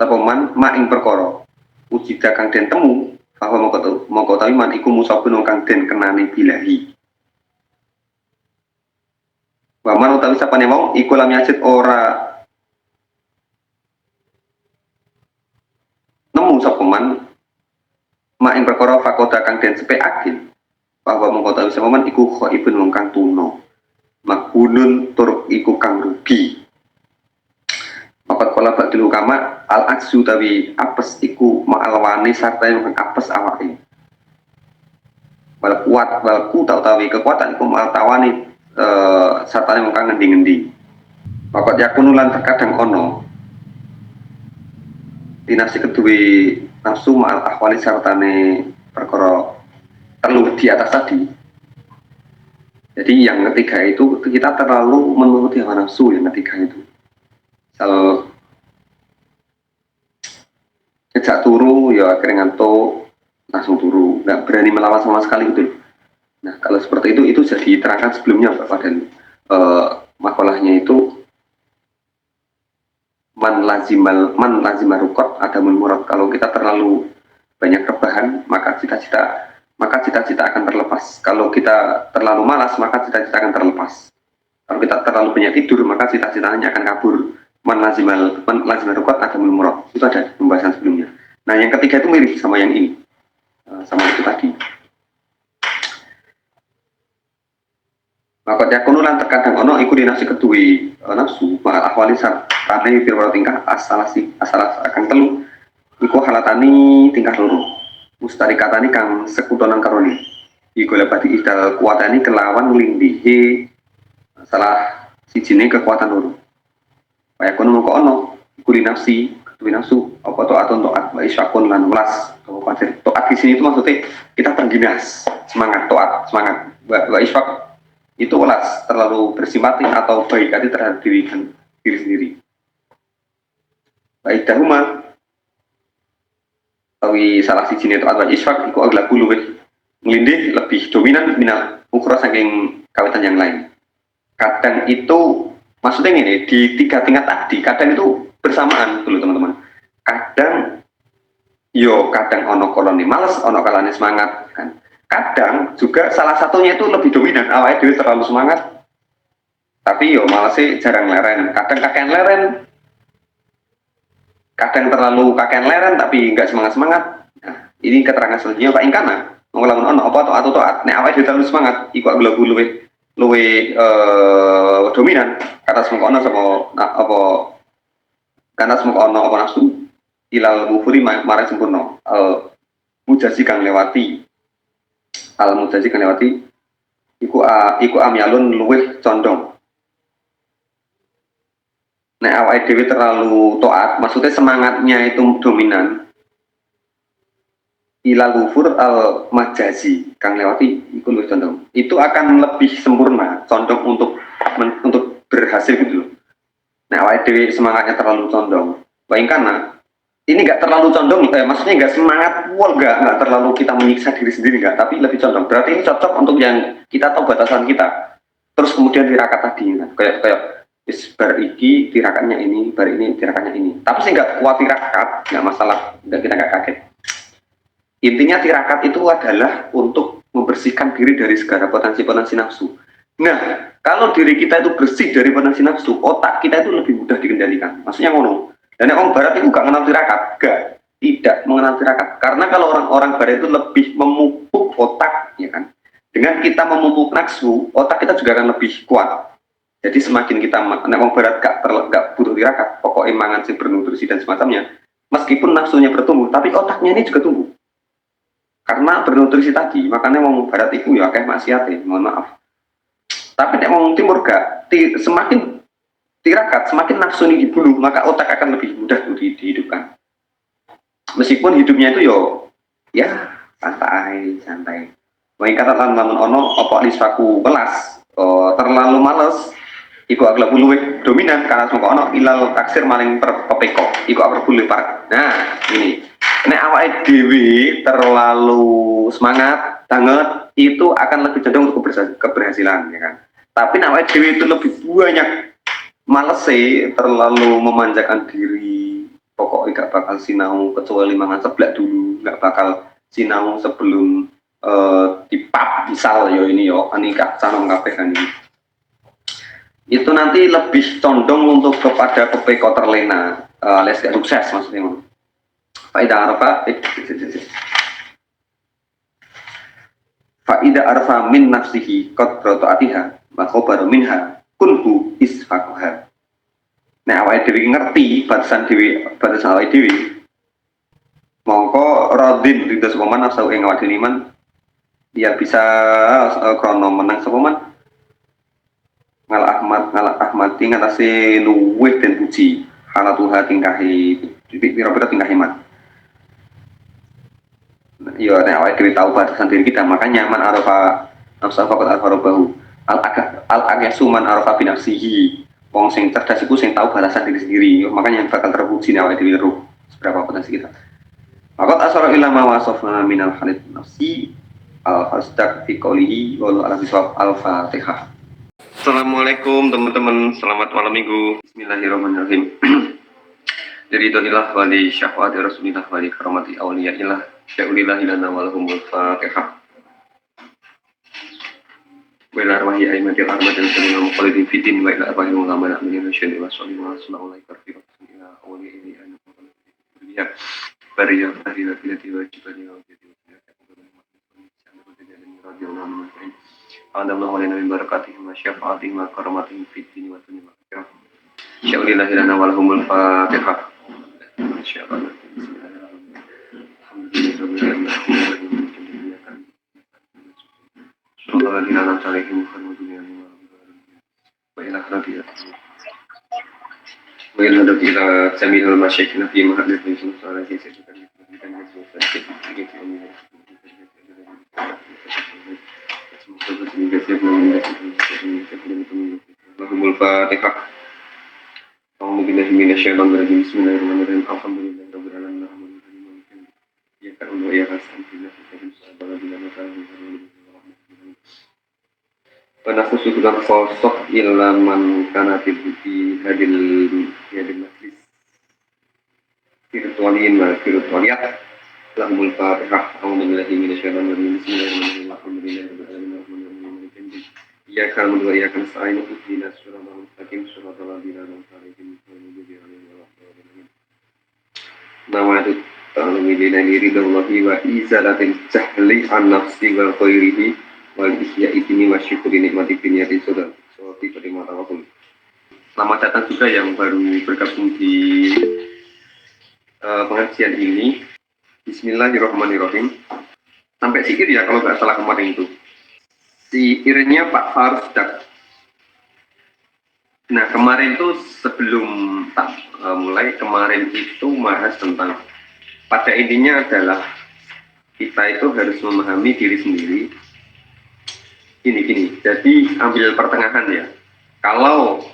sapa man ma ing perkara ujida kang den temu bahwa mongko utawi man iku musabun kang den kenane bilahi wa man utawi sapane wong iku lam yajid ora nemu sapa man mak ing perkara fakoda kang den sepekake bahwa mongko utawi sapa man iku khaibun wong kang tuna makunun tur iku kang rugi Papat kala badul kama al aksu tawi apes iku ma'alwani sarta yang apes awake wal kuat wal ku tawi kekuatan iku ma'al tawani sarta yang kang ngendi-ngendi Papat yakunulan terkadang ono dinasi kedua nafsu ma'al ahwali sartane perkara terlalu di atas tadi jadi yang ketiga itu kita terlalu menuruti hawa nafsu yang ketiga itu misal sejak turu ya akhirnya ngantuk langsung turu nggak berani melawan sama sekali gitu. Nah kalau seperti itu sudah diterangkan sebelumnya Bapak dan makalahnya itu man lazimal rukot adamul murad kalau kita terlalu banyak rebahan maka cita-cita akan terlepas kalau kita terlalu malas maka cita-cita akan terlepas kalau kita terlalu banyak tidur maka cita-citanya akan kabur man lazimal rukot adamul murad itu ada pembahasan sebelumnya. Nah yang ketiga itu mirip sama yang ini sama itu tadi maka yakunulan terkadang ono iku dinafsi kedui nafsu ma'al ahwali sartane firwara tingkah asal akan telu iku halatani tingkah loro mustarikatani kang sekutonan karoni iku lebati idal kuatani kelawan nglindihi salah sijine kekuatan loro kaya kono moko ono iku dinafsi kedui nafsu apa to'atun to'at wa isyakun lan welas to'at di sini itu maksudnya kita terginas semangat to'at semangat wa isyak itu welas terlalu bersimpati atau baik hati terhadap diri sendiri. Baik dahuma tawi salah si jenis atau isfak itu adalah bulu ngelindih lebih dominan minal ukra saking kawitan yang lain. Kadang itu maksudnya ini di tiga tingkat tadi kadang itu bersamaan dulu teman-teman. Kadang ono koloni males ono kalane semangat kan. Kadang juga salah satunya itu lebih dominan awalnya dia terlalu semangat tapi malah sih jarang leren kadang kakean leren kadang terlalu kakean leren tapi nggak semangat nah, ini keterangan selanjutnya Pak Ingkana ngelamun ono apa atau toat nek awalnya dia terlalu semangat iku aglabu luwe dominan kata semua ono sama apa karena semua ono apa nafsu ilal mufuri marah sempurna mujasi kang lewati al mujazi kan lewati iku amyalun luwih condong nek awake dhewe terlalu taat maksudnya semangatnya itu dominan ilal kufur al majazi kang lewati iku luwih condong. Itu akan lebih sempurna, condong untuk berhasil gitu loh. Nah, awake dhewe semangatnya terlalu condong. Bayangkan ini nggak terlalu condong, maksudnya nggak semangat, nggak terlalu kita menyiksa diri sendiri nggak, tapi lebih condong. Berarti ini cocok untuk yang kita tahu batasan kita. Terus kemudian tirakat tadi, kan? kayak bar iki tirakatnya ini, bar ini tirakatnya ini. Tapi sih nggak kuat tirakat, nggak masalah, kita nggak kaget. Intinya tirakat itu adalah untuk membersihkan diri dari segala potensi-potensi nafsu. Nah, kalau diri kita itu bersih dari potensi nafsu, otak kita itu lebih mudah dikendalikan. Maksudnya ngono. Dan orang barat itu gak mengenal tirakat, tidak mengenal tirakat. Karena kalau orang-orang barat itu lebih memupuk otak, ya kan. Dengan kita memupuk nafsu, otak kita juga akan lebih kuat. Jadi semakin kita, orang barat gak butuh tirakat, pokoknya mangan sih bernutrisi dan semacamnya. Meskipun nafsunya bertumbuh, tapi otaknya ini juga tumbuh. Karena bernutrisi tadi, makanya orang barat itu ya kayak maksiat, mohon maaf. Tapi nek wong timur gak, semakin tirakat, semakin nafsu ini dibunuh, maka otak akan lebih mudah dihidupkan. Meskipun hidupnya itu ya santai. Wong kata lamun ono apa liswaku welas, terlalu males, iku agak luwih dominan karena semua ono ilal taksir maling pepeko, iku agak luwih parah. Nah, ini. Nek awake dhewe terlalu semangat banget, itu akan lebih cenderung untuk keberhasilan, ya kan. Tapi nek awake dhewe itu lebih banyak males sih, terlalu memanjakan diri, pokoknya gak bakal sinau kecuali mangan seblak dulu, gak bakal sinau sebelum dipap misal ini anika canom kabeh kan ini. Itu nanti lebih condong untuk kepada pepeko terlena, alias gak sukses maksudnya. Faida arfa min nafsihi qadratu atiha maka baru minha kunhu isfaquha. Nek awake dhewe ngerti batasan awake dhewe, mongko radin ridho sapa man nafsu ing awake dhewe man, dia bisa krono menang sapa man ngalak ahmati ngatasi luweh dan puji halatuha tingkahi pira-pira tingkahi man. Ya nek awake dhewe tahu batasan diri kita, makanya man arafa nafsa faqad arafa rabbahu al agasuman arafa bi nafsihi. Wong sing cerdas iku sing tahu batasan diri sendiri, makanya bakal terpuji nek awake dhewe roh seberapa potensi kita. Maqad asara ila ma wasafna minal khalid nafsi al-fasdaq fi qoulihi wa ala bisawab al-fatihah. Assalamualaikum teman-teman, selamat malam minggu. Bismillahirrahmanirrahim. Dari donillah wali syahwati rasulillah wali karamati awliyaillah sya'ulillah ilana walahumul fatihah. Wa ila arwahi aimatil armad dan salimah muqalidin fitin wa ila arwahi ulama na'min nasyadi wa sallallahu alaihi wa sallam ila awliyaillah anu muqalidin bariyah tahila tilati wajibani wa jadi Alhamdulillah wa min barakatihim wa syafaatihim wa karamatihim fitin wa dunya wa akhirah. Sya'ulillah ilana walahumul fatihah. Insyaallah. Bismillahirrahmanirrahim. Bismillahirrahmanirrahim. Alhamdulillahirabbil alamin. Ya kan ya pada khusus dengan sosok ilaman karena di hadil majlis virtualin wa virtualiat lahumul fatihah a'udzubillahi minasyaitonir rajim bismillahirrahmanirrahim alhamdulillahirabbil alamin ya kan wa ya kan sa'inu ihdinas siratal mustaqim siratal ladzina an'amta 'alaihim ghairil maghdubi 'alaihim nawaitu ta'alumina liridhallahi wa izalatil jahli an nafsi wa ghairihi wal ihya idini wa syukuri nikmati biniyati saudara seperti terima tawakul. Selamat datang juga yang baru bergabung di pengajian ini. Bismillahirrahmanirrahim. Sampai sikir ya kalau nggak salah kemarin itu. Sikirnya Pak Farusdak. Nah kemarin itu sebelum mulai kemarin itu bahas tentang pada intinya adalah kita itu harus memahami diri sendiri. Gini, jadi ambil pertengahan ya. Kalau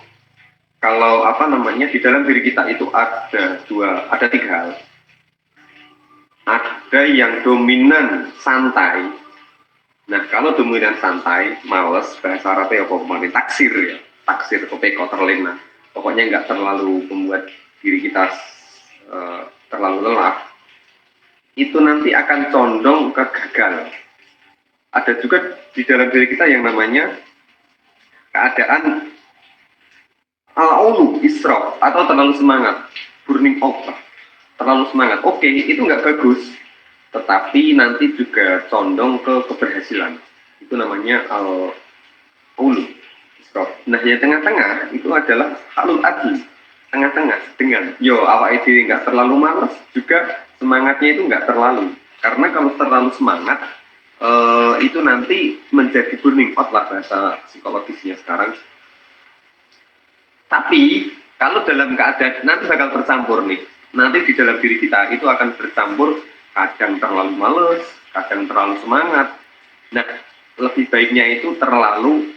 apa namanya, di dalam diri kita itu ada tiga hal. Ada yang dominan santai. Nah, kalau dominan santai, males, bahasa Arabnya apa kemarin, taksir ya, taksir, kepeko, terlena. Pokoknya nggak terlalu membuat diri kita terlalu lelah. Itu nanti akan condong ke gagal. Ada juga di dalam diri kita yang namanya keadaan al-ulu, israf, atau terlalu semangat, burning out lah. Terlalu semangat, oke, itu nggak bagus, tetapi nanti juga condong ke keberhasilan. Itu namanya al-ulu, israf. Nah, yang tengah-tengah itu adalah halul adli, tengah-tengah, dengan awak ide nggak terlalu malas, juga semangatnya itu nggak terlalu. Karena kalau terlalu semangat, itu nanti menjadi burning out lah bahasa psikologisnya sekarang. Tapi kalau dalam keadaan nanti bakal bercampur nih, nanti di dalam diri kita itu akan bercampur, kadang terlalu males, kadang terlalu semangat. Nah, lebih baiknya itu terlalu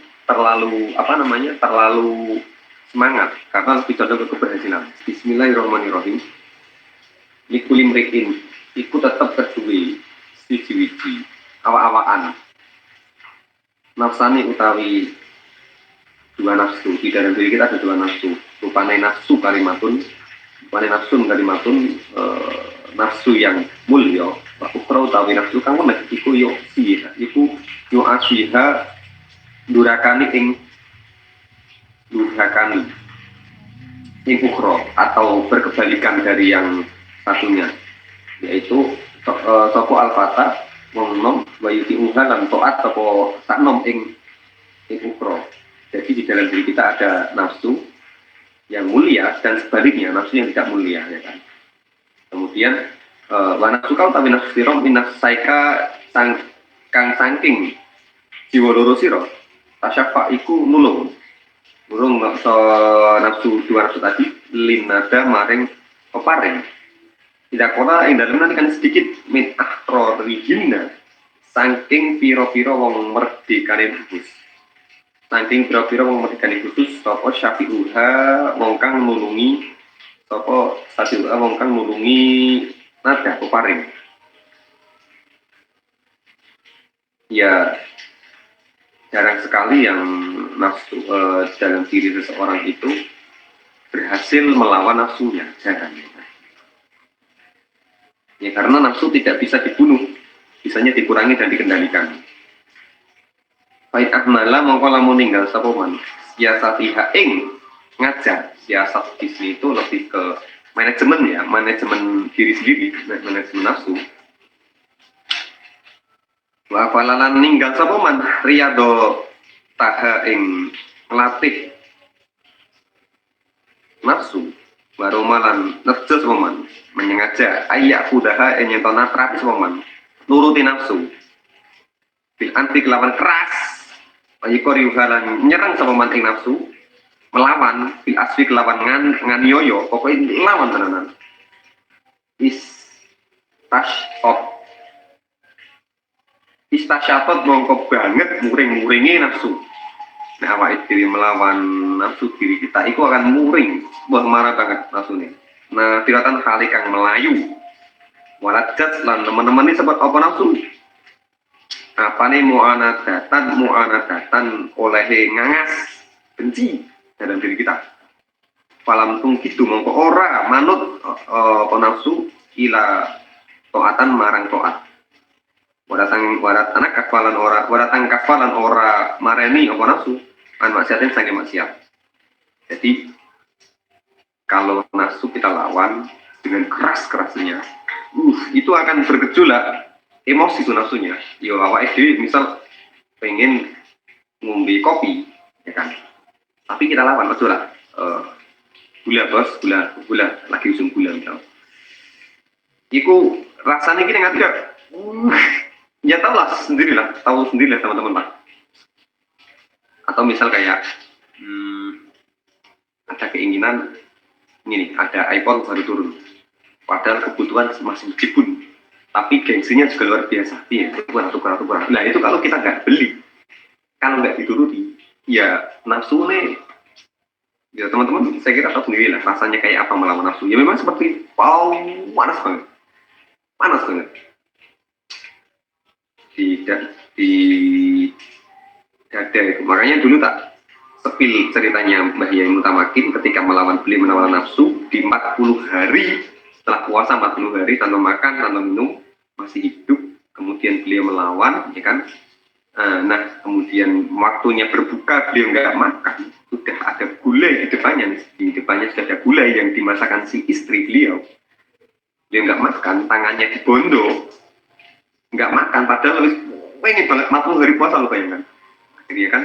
semangat, karena lebih condong ke keberhasilan. Bismillahirrahmanirrahim. Likulim rekin, iku tetap kedua siji-wiji awak-awakan nafsani utawi dua nafsu. Di dalam diri kita ada dua nafsu, rupane nafsu kalimatun, nafsu yang mulya, ukra utawi nafsu kang menek iku yo siha, iku yo asiha durakani ing ukra, atau berkebalikan dari yang satunya, yaitu sopo al-fata wong nom wayuti uha lan toat sopo saknom ing ukra. Jadi di dalam diri kita ada nafsu yang mulia dan sebaliknya nafsu yang tidak mulia, ya kan. Kemudian wa nafsu kau tapi nafsu sira minas saika kang saking jiwa loro sira tasyafa iku nulung nafsu dua nafsu tadi linada maring peparing. Tidak kona ing dalem nanti kan sedikit min ahrorihina saking piro-piro wong merdekane khusus. Saking piro-piro wong merdekane khusus sapa syafi'uha wong kang nulungi, sapa syafi'uha wong kang nulungi nada peparing. Ya, jarang sekali yang nafsu dalam diri seseorang itu berhasil melawan nafsunya, jarang. Ya, karena nafsu tidak bisa dibunuh, bisanya dikurangi dan dikendalikan. Baik ahmala mongko lamun ninggal sapa man siasatiha ing ngajar. Siasat di sini itu lebih ke manajemen ya, manajemen diri sendiri, manajemen nafsu. Wa falalan ninggal sapa man riyado taha ing ngelatih nafsu, baru malan nerjus momen menyengaja ayak kudaha enyenton natrapi momen nuruti nafsu bil anti kelawan keras ayikori uhalan nyerang momen ing nafsu, melawan bil asfi kelawan nganiyoyo, pokoknya lawan tenanan. Istasyatot mongko banget muring-muringi nafsu. Nah, awak diri melawan nafsu diri kita itu akan muring, buah marah banget nafsunya. Nah, tiratan kali kang melayu walajat lan teman-teman ini sebab apa nafsu? Apa nih mu'anadatan oleh ngangas benci dalam diri kita. Falam tung gitu mongko ora manut apa nafsu ila toatan marang toat. Waratang kafalan ora mareni apa nafsu an maksiatin sange maksiat. Jadi kalau nafsu kita lawan dengan keras-kerasnya, itu akan bergejolak emosi itu nafsunya. Yo awake dhewe misal pengen ngombe kopi, ya kan. Tapi kita lawan betul lah. Gula bos, gula lagi usung gula misal. Iku rasanya gini nggak tidak. Ya tahu sendirilah teman-teman Pak. Atau misal kayak ada keinginan ini, ada iPhone baru turun, padahal kebutuhan masih jibun, tapi gengsinya juga luar biasa. Iya, tukar. Nah itu kalau kita nggak beli, kalau nggak dituruti, ya nafsu nih, ya teman-teman saya kira tahu sendiri lah rasanya kayak apa melawan nafsu. Ya memang seperti wow, panas banget, panas banget. Di dada itu. Makanya dulu tak sepil ceritanya Mbah Yai Mutamakin ketika beliau melawan nafsu di 40 hari setelah puasa 40 hari tanpa makan, tanpa minum, masih hidup, kemudian beliau melawan, ya kan? Nah, kemudian waktunya berbuka beliau nggak makan, sudah ada gulai di depannya sudah ada gulai yang dimasakan si istri beliau nggak makan, tangannya dibondo, nggak makan, padahal pengen banget 40 hari puasa lo bayangkan. Akhirnya kan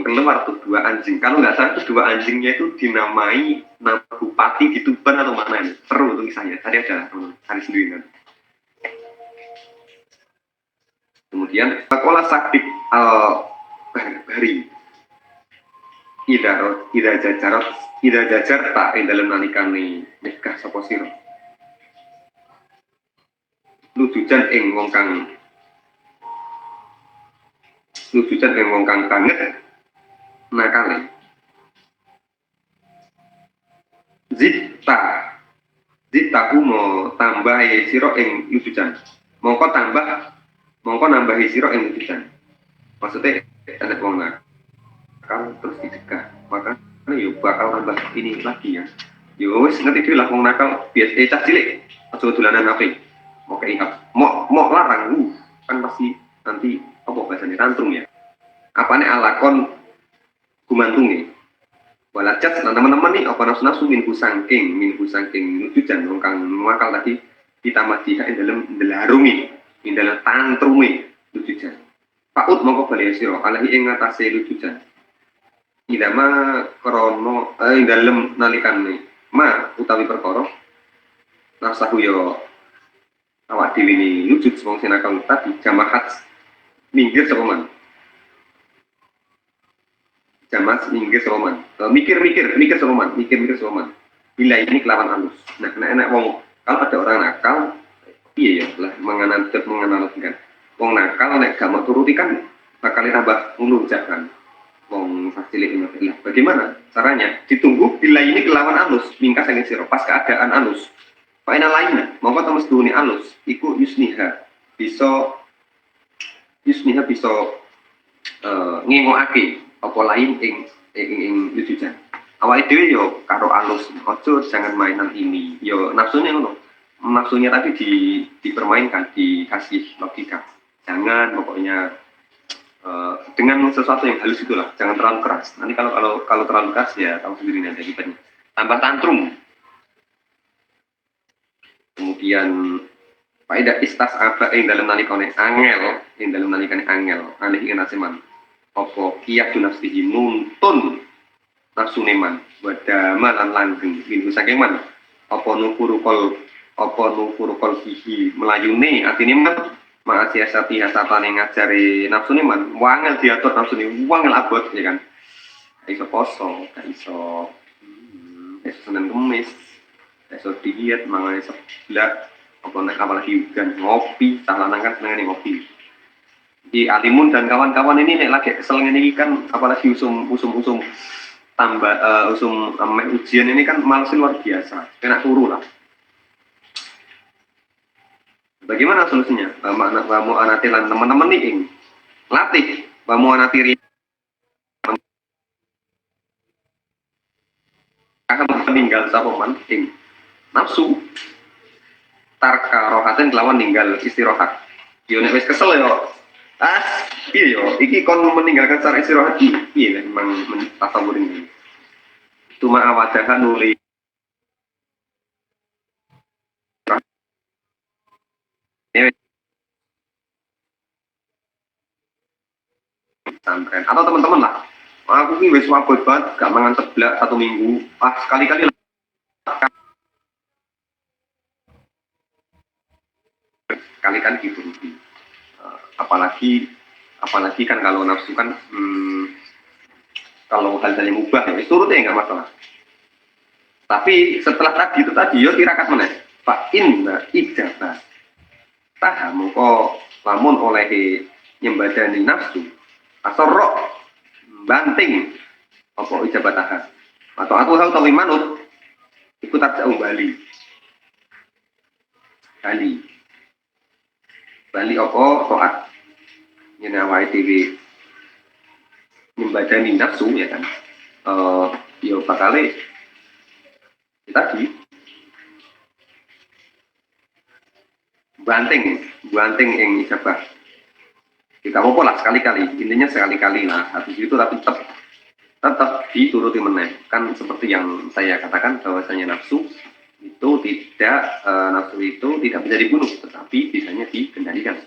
keluar tuh 2 anjing. Kalau nggak salah tuh 2 anjingnya itu dinamai nama bupati di Tuban atau mana ini. Seru tuh kisahnya. Tadi ada hari sendiri kan. Kemudian sekolah sakit Bahri. Ida jajar tak dalam nalikane nikah sapa sira. Lujujan ing wong kang banget nakale. Zitahu mau tambahi siro ing lujujan. Mongko nambahi siro ing lujujan. Maksudnya ada wong nakal terus dicegah. Maka yuk bakal tambah ini lagi ya. Yo wis ngerti dhewe lah wong nakal biasa cah cilik. Aja dolanan HP. Mau kayak mau larang kan pasti nanti apa bahasanya tantrum ya. Apane alakon gumantunge. Walajat nah teman-teman nih apa nafsu minggu sangking lujujan kang makal tadi ditambah dia dalam delarungi dalam tantrumi lujujan paut mongko bali sira alahi ing ngatasé lujujan idama krono dalam nalikane ma utawi perkara nafsahu yo awak dhewe ni lujud wong sinakal tadi jamahat minggir sapa man jamas minggir soman mikir soman bila ini kelawan halus nah enak wong kalau ada orang nakal iya ya lah menganalogikan wong nakal nek gak mau turuti kan bakal tambah ngelunjak kan wong fasile ini lah bagaimana caranya ditunggu bila ini kelawan halus mingkas angin siro pas keadaan halus faina lainnya mau kau temes dunia halus iku yusniha bisa ngengoake apa lain ing lujujan awal dhewe yo karo alus ojo jangan mainan ini yo nafsunya tadi dipermainkan dikasih logika jangan pokoknya dengan sesuatu yang halus itulah jangan terlalu keras nanti kalau terlalu keras ya tahu sendiri nanti akibatnya tambah tantrum kemudian faedah istas apa yang dalam nalikane angel aneh ingin nasiman apa kiyak nafsihi nuntun nafsu neman wadama lan langgeng minggu saking man apa nukuru kol bihi melayune atine man maasiasati hasatane ngajari nafsu neman wangel diatur nafsu ne wangel abot ya kan iso poso iso Senin Kemis iso diet mangan seblak apa nek apalagi hujan ngopi salah kan senengane ngopi di Alimun dan kawan-kawan ini nek lagi kesel ini kan apalagi usum tambah ujian ini kan males luar biasa kena turu lah bagaimana solusinya bamu anatilan teman-teman nih latih bamu anatiri akan meninggal sapoman nafsu tarka rohaten lawan ninggal istirahat yo nek wis kesel yo iya yo, iki kon meninggalkan secara istirahat iya memang tasawur ini. Cuma awadahan nuli pesantren atau teman-teman lah. Aku ini wis wabot banget, gak mangan seblak 1 minggu. Sekali-kali gitu. Apalagi kan kalau nafsu kan kalau hal-hal yang mubah ya turutnya nggak masalah tapi setelah tadi yo tirakat mana Pak Inna ijabah tahan mongko lamun oleh nyembadani nafsu asorok banting apa ijabat tahan atau aku tahu manut ikut tak jauh Bali apa toat ini awal TV nyembadani nafsu ya kan yo bakale tadi banting yang ijabah kita mau pola sekali-kali intinya sekali-kali lah habis itu tapi tetap dituruti meneh kan seperti yang saya katakan bahwasanya nafsu itu tidak bisa dibunuh tetapi bisanya dikendalikan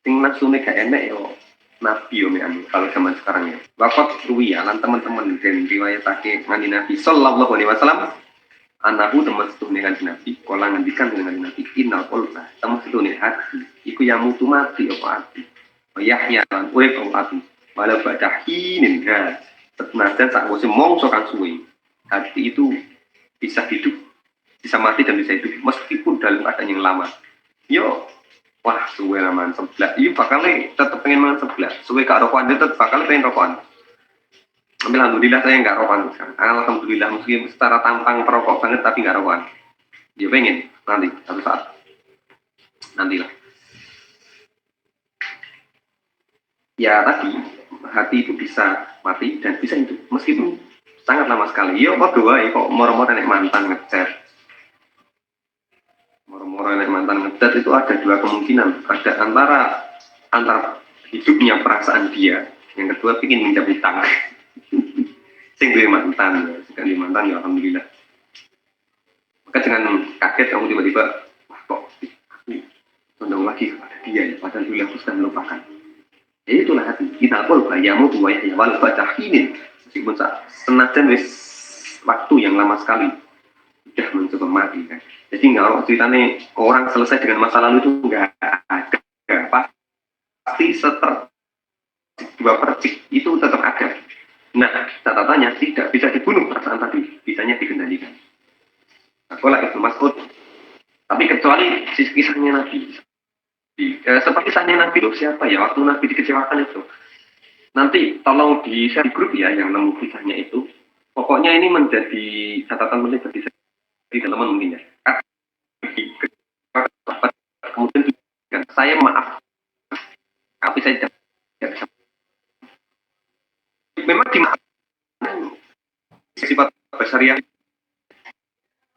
sing nafsu gak enek yo nabi yo kalau zaman sekarang ya wakot ruwiya lan teman-teman dan riwayatake ngani Nabi sallallahu alaihi wasallam anahu teman setuhne kanjeng Nabi kala ngendikan dengan Nabi innal qalba teman setuhne hati iku yang mutu mati apa hati yahya lan urip apa hati walau badah inin ha senajan sakwise mongso kan suwe hati itu bisa hidup bisa mati dan bisa hidup meskipun dalam keadaan yang lama yo wah suwe laman sebelah iya bakal tetap pengen mangan sebelah suwe gak rokokan tetap bakal pengen rokokan alhamdulillah saya nggak rokokan sekarang alhamdulillah meskipun secara tampang perokok banget tapi nggak rokokan dia pengen nanti satu saat nantilah ya tadi hati itu bisa mati dan bisa hidup meskipun sangat lama sekali ya kok doa kok moro-moro nek mantan ngechat itu ada dua kemungkinan ada antara hidupnya perasaan dia yang kedua ingin minjam utang sing duwe mantan ya alhamdulillah maka jangan kaget kamu tiba-tiba wah kok aku condong lagi kepada dia ya padahal dulu aku sudah melupakan ya itulah hati kita pun bayamu dua ya walau baca ini meskipun senajan wis waktu yang lama sekali sudah mencoba mati kan jadi nggak ceritanya orang selesai dengan masa lalu itu nggak ada pasti dua percik itu tetap ada nah catatannya tidak bisa dibunuh perasaan tadi bisanya dikendalikan aku lah itu Mas'ud tapi kecuali kisahnya Nabi seperti kisahnya Nabi loh siapa ya waktu Nabi dikecewakan itu nanti tolong di share di grup ya yang nemu kisahnya itu pokoknya ini menjadi catatan penting bagi teman mungkin ya kemudian saya maaf tapi saya tidak bisa memang dimaafkan sifat besariah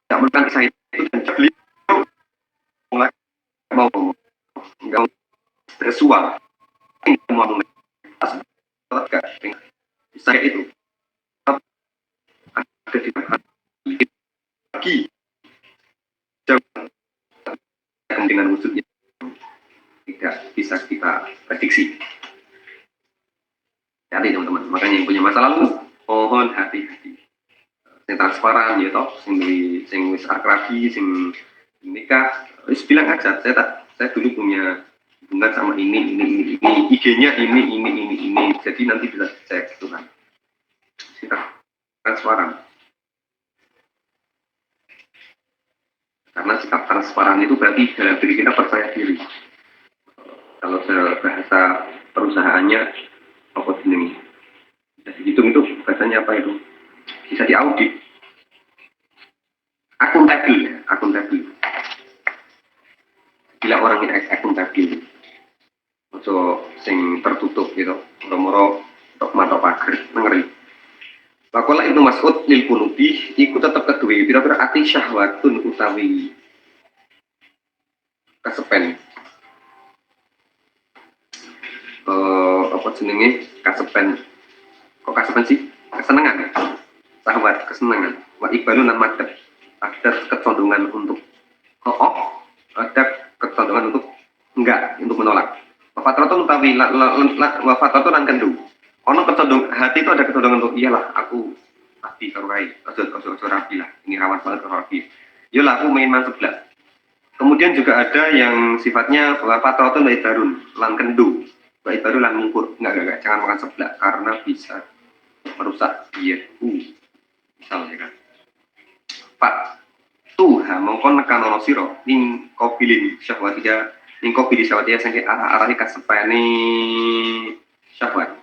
tidak melupakan kisah itu dan beliau mau nggak bersuara mau saya itu ada di lagi dengan wujudnya tidak bisa kita prediksi jadi teman-teman makanya yang punya masa lalu mohon hati-hati yang transparan ya toh sing wis akrabi sing nikah wis bilang aja saya dulu punya hubungan sama ini IG-nya ini jadi nanti bisa cek itu kan kita transparan karena sikap transparan itu berarti dalam diri kita percaya diri kalau bahasa perusahaannya apa jenis bisa dihitung itu bahasanya apa itu bisa diaudit akuntabel bila orang ini akuntabel so sing tertutup gitu moro-moro tok pager ngeri Pakola Ibnu Mas'ud lil kunubi iku tetep kedua pira-pira ati syahwatun utawi kasepen apa jenenge kasepen kok kasepen sih kesenangan syahwat kesenangan wa ibalu nan madhab ada kecondongan untuk ada kecondongan untuk enggak untuk menolak wafatratun utawi wafatratun lan kendu ono kecondong hati itu ada kecondongan untuk iyalah aku rapi karo kae ojo rapi lah ini rawan banget karo rapi yolah aku main sebelah kemudian juga ada yang sifatnya wafatratun wa ibarun lan kendu wa ibaru lan mungkur enggak jangan makan sebelah karena bisa merusak dietku misalnya kan Pak Tuhan lah mongko nekanono sira ning kobilin syahwatiya ning kobili syahwatiya saking arah-arahe kasepene syahwat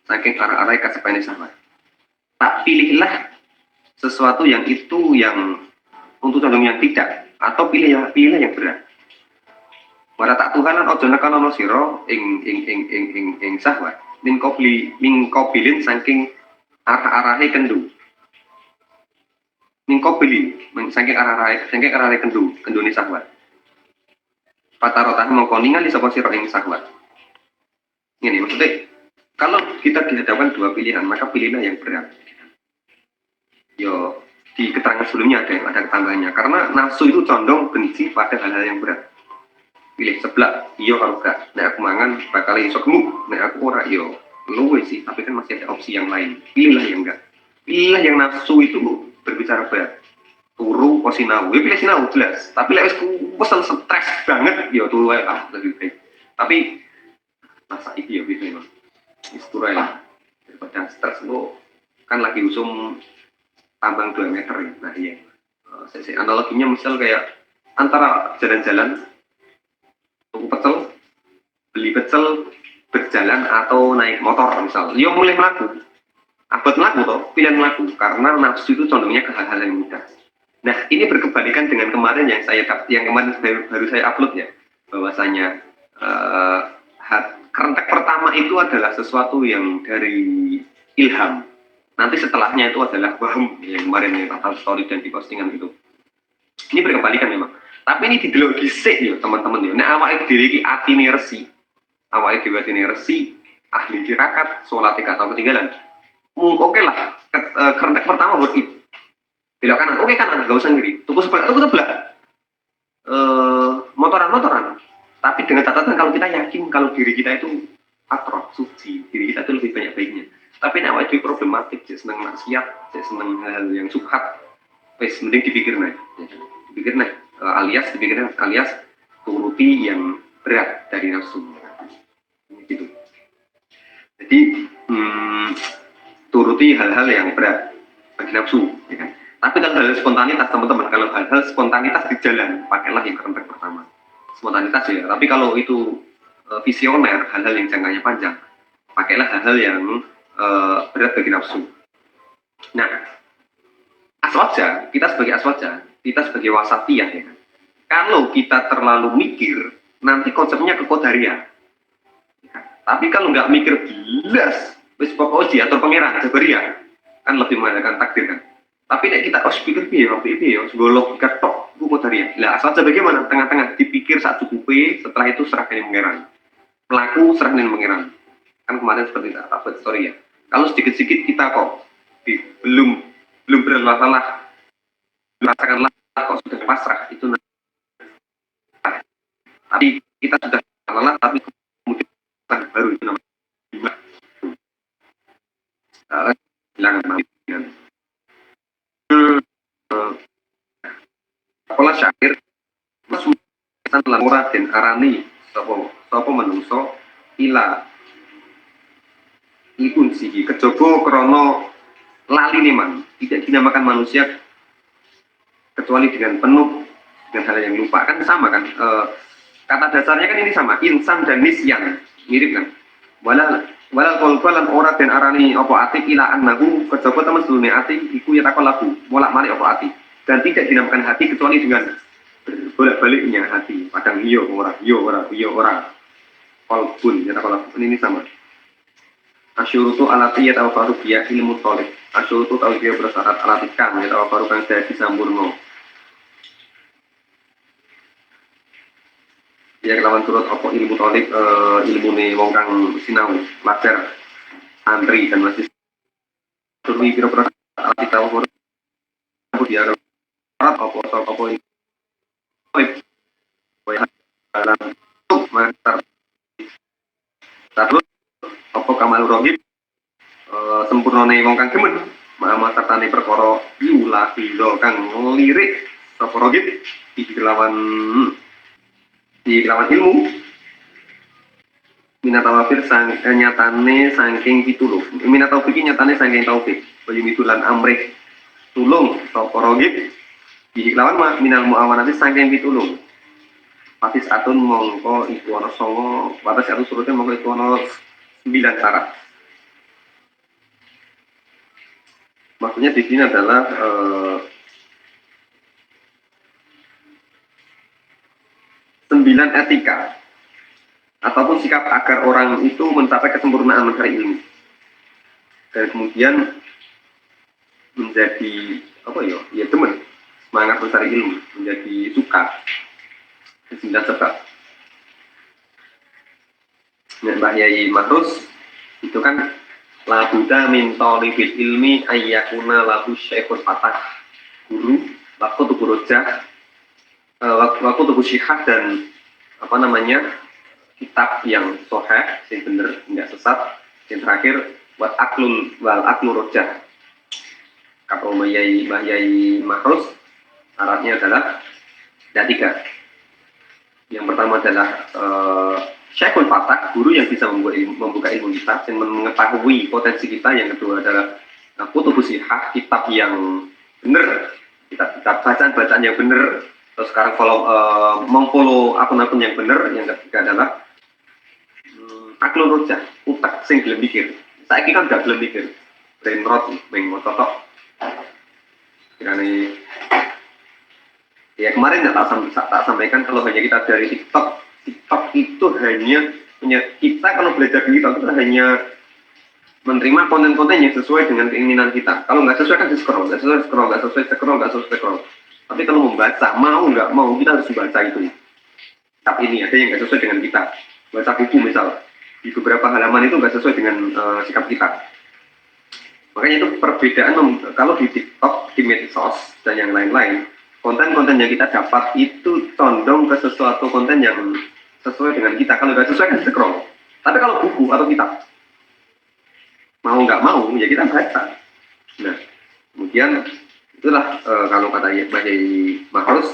saking arah-arahe kasepene syahwat tak pilihlah sesuatu yang itu yang untuk condong yang tidak atau pilih yang berat. Wala tak tuhanan ojo nekanono sira ing syahwat min kobilin saking arah-arahe kendu. Min kobilin saking arah-arahe kendune syahwat. Patarotah mongko ningali sapa sira ing syahwat. Ini maksudnya kalau kita dihadapkan dua pilihan maka pilihlah yang berat. Yo di keterangan sebelumnya ada ketambahannya karena nafsu itu condong benci pada hal-hal yang berat. Pilih sebelah iya kalau gak nek aku mangan bakal iso gemuk nek aku ora yo luwe sih tapi kan masih ada opsi yang lain pilihlah yang enggak pilihlah yang nafsu itu berbicara berat turu kok sinau pilih sinau jelas tapi lek wis pesen stres banget yo turu ae lebih baik tapi masa iki yo gitu memang wis turu ae daripada stres lo kan lagi usum tambang 2 meter ya. Nah iya analoginya misal kayak antara jalan-jalan tuku pecel, beli pecel, berjalan atau naik motor misal. Yo mulai melaku. Abot melaku toh, pilihan melaku karena nafsu itu condongnya ke hal-hal yang mudah. Nah, ini berkebalikan dengan kemarin yang kemarin baru saya upload ya, bahwasanya kerentek pertama itu adalah sesuatu yang dari ilham. Nanti setelahnya itu adalah waham yang kemarin yang tentang story dan di postingan itu. Ini berkebalikan memang. Tapi ini didelok dhisik ya teman-teman ya. Nek awake dhewe iki atine resi. Awake dhewe atine resi, ahli tirakat, salat gak tau ketinggalan. Oke lah, kerentek pertama buat itu. Belok kanan, oke kanan, gak usah ngiri. Tuku sebelah. Motoran. Tapi dengan catatan kalau kita yakin kalau diri kita itu atrof, suci, diri kita itu lebih banyak baiknya. Tapi nek awake dhewe problematik, cek seneng maksiat, cek seneng hal yang subhat, wis mending dipikir naik. Dipikir naik. Alias turuti yang berat dari nafsu gitu. Jadi turuti hal-hal yang berat bagi nafsu ya kan? Tapi kalau hal spontanitas teman-teman, kalau hal-hal spontanitas di jalan pakailah yang kerentek pertama spontanitas ya, tapi kalau itu visioner, hal-hal yang jangkanya panjang pakailah hal-hal yang berat bagi nafsu. Nah aswaja, kita sebagai wasatiyah ya kan. Kalau kita terlalu mikir, nanti konsepnya ke qadariyah. Ya kan? Tapi kalau nggak mikir jelas, wis pokoknya diatur pangeran jabariyah, kan lebih mengandalkan takdir kan. Tapi nek kita pikir piye ya, golok ketok ku qadariyah. Lah aswaja bagaimana? Tengah-tengah dipikir sak cukupe, setelah itu serahkan pangeran. Pelaku serahkan pangeran. Kan kemarin seperti itu, apa story ya. Kalau sedikit-sedikit kita kok belum bermasalah rasakanlah kok sudah pasrah itu tapi kita sudah lelah tapi kemudian baru itu namanya kehilangan pemikiran. Pola syair masukan lamura dan arani sopo menungso ila ikun sigi kejogo krono lali neman tidak dinamakan manusia kecuali dengan penuh dengan hal yang lupa kan sama kan kata dasarnya kan ini sama insan dan nisyan mirip kan walal kolbalan ora dan arani opo ati ila annahu kecoba teman sebelumnya ati iku ya takol lagu bolak balik opo ati dan tidak dinamakan hati kecuali dengan bolak baliknya hati padang iyo ora kolbun ya takol lagu ini sama asyurutu alatiyat atau farubiyah ilmu tolik asyurutu tahu dia bersyarat alatikan ya atau farukan saya disampurno. Ya kelawan turut apa ilmu tolik ilmu nih wong kang sinau pelajar santri dan masih turui kira-kira alat tahu dia apa ini dalam master terus apa kamal rohib sempurna nih wong kang gemen mama sertane perkara yulah pilo kang lirik apa rohib di kelawan ilmu minatawafir nyatane saking pitulung minatawafir nyatane saking taufik bayu mitulan amrih tulung sapa rogib bihi kelawan minal muawanati saking pitulung patis atun mongko iku ana songo patis atun surutnya mongko iku ana 9 syarat. Maksudnya di sini adalah 9 etika ataupun sikap agar orang itu mencapai kesempurnaan mencari ilmu dan kemudian menjadi apa ya teman semangat mencari ilmu, menjadi suka. 9 sebab. Mbah Yai Mahrus itu kan la buddha min talibil ilmi ayyakuna lahu syekhun fatah, guru waktu tubuh rojah, waktu tubuh syihah dan apa namanya kitab yang soheh, yang benar, tidak sesat. Yang terakhir wal aklu rojah. Kata Mbah Yai Mahrus syaratnya adalah ada 3. Yang pertama adalah syekhun fatah, guru yang bisa membuka ilmu kita dan mengetahui potensi kita. Yang kedua adalah kutubu sihah, kitab yang benar, kitab bacaan yang benar. Terus sekarang memfollow akun-akun yang benar. Yang ketiga adalah aklu rojah, utak sing gelem mikir. Saya kan gak gelem mikir, brain rot, main mototok. Kirane ya kemarin tak sampaikan kalau hanya kita dari TikTok itu hanya kita kalau belajar di TikTok itu hanya menerima konten-konten yang sesuai dengan keinginan kita. Kalau nggak sesuai kan di scroll, nggak sesuai scroll. Tapi kalau membaca, mau nggak mau kita harus membaca itu. Tapi ini ada yang nggak sesuai dengan kita. Baca buku misal, di beberapa halaman itu nggak sesuai dengan sikap kita. Makanya itu perbedaan kalau di TikTok, di medsos dan yang lain-lain. Konten-konten yang kita dapat itu condong ke sesuatu konten yang sesuai dengan kita. Kalau nggak sesuai kan scroll. Tapi kalau buku atau kitab, mau nggak mau ya kita baca. Nah, kemudian itulah kalau kata Mbah Yai Mahrus,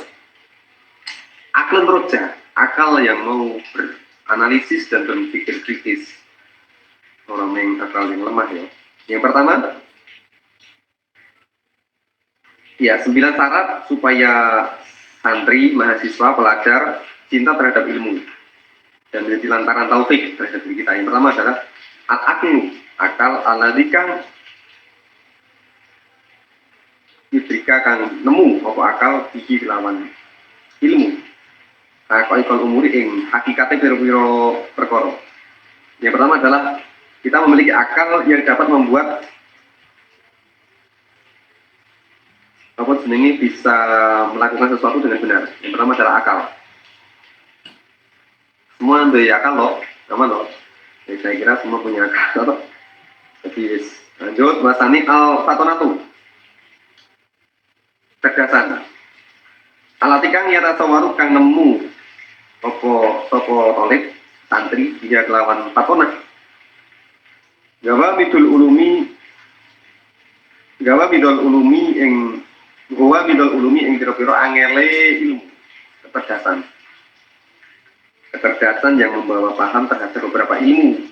akal roja, akal yang mau beranalisis dan berpikir kritis. Orang yang akal yang lemah ya. Yang pertama, ya 9 syarat supaya santri, mahasiswa, pelajar cinta terhadap ilmu dan menjadi lantaran taufik terhadap diri kita. Yang pertama adalah al-aqlu, akal aladika yudrika kang nemu apa akal biji lawan ilmu. Kau ikon umuri ing hakikatnya piro-piro perkara. Yang pertama adalah kita memiliki akal yang dapat membuat apa jenenge bisa melakukan sesuatu dengan benar. Yang pertama adalah akal. Semua ada akal loh, sama loh. Jadi saya kira semua punya akal loh. Jadi lanjut wasani al-fatonatu, cerdasan. Alatikang nyata sawaru kang nemu sopo tolib santri dia kelawan fatonah. Gawa midul ulumi ing pira-pira angele ilmu, kecerdasan yang membawa paham terhadap beberapa ilmu.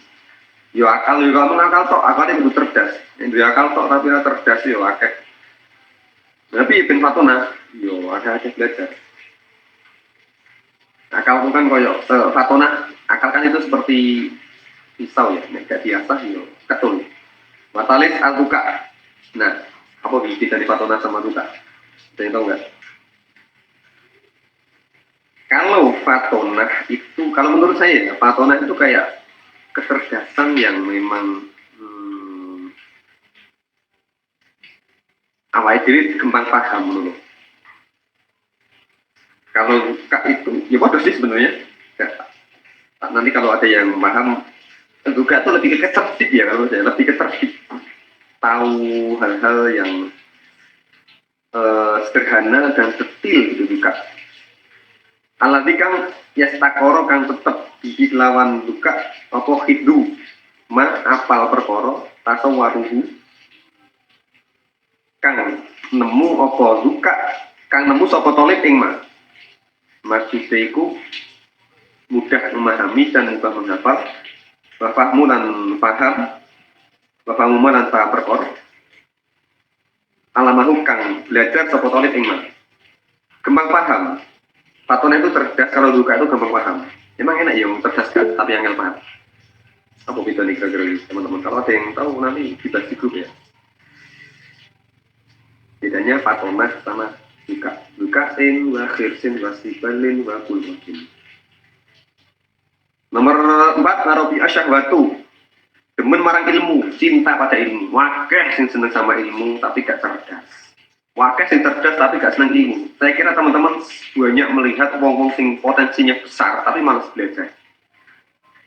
Yo akal yo kamu akal tok, akalnya kudu cerdas. Yang akal tok tapi ora cerdas yo akeh. Tapi ben fatona yo ada belajar. Akal itu kan koyo fatona, akal kan itu seperti pisau ya, nek gak diasah yo ketul. Matalis al-buka. Nah, apa beda dari fatona sama buka? Ada yang tahu nggak? Kalau fatona itu, kalau menurut saya, fatona itu kayak kecerdasan yang memang awalnya diri gampang paham dulu. Kalau buka itu, ya bodoh sih sebenarnya. Nanti kalau ada yang paham, buka itu lebih ke cerdik ya kalau saya, lebih ke cerdik. Tahu hal-hal yang sederhana dan detil gitu juga. Alati kang yastakoro kang tetep di lawan buka apa hidu ma apal perkara tasawaruhu kang nemu apa buka kang nemu sapa tolib ing ma maksudnya iku mudah memahami dan mudah menghafal wafahmu dan paham wafahmu dan paham perkara alamahu kang belajar sapa tolib ing ma gampang paham. Fatona itu cerdas, kalau duka itu gampang paham. Emang enak yang cerdas kan, tapi yang paham. Apa beda nih kira-kira teman-teman? Kalau ada yang tahu nanti dibahas di grup ya. Bedanya Fatona sama duka. Duka in wa khirsin wa sibalin wa kulmakin. Nomor 4, narobi asyahwatu. Demen marang ilmu, cinta pada ilmu. Wakeh sing seneng sama ilmu tapi gak cerdas. Wakeh sing cerdas tapi gak seneng ilmu. Saya kira teman-teman banyak melihat wong-wong sing potensinya besar tapi malas belajar.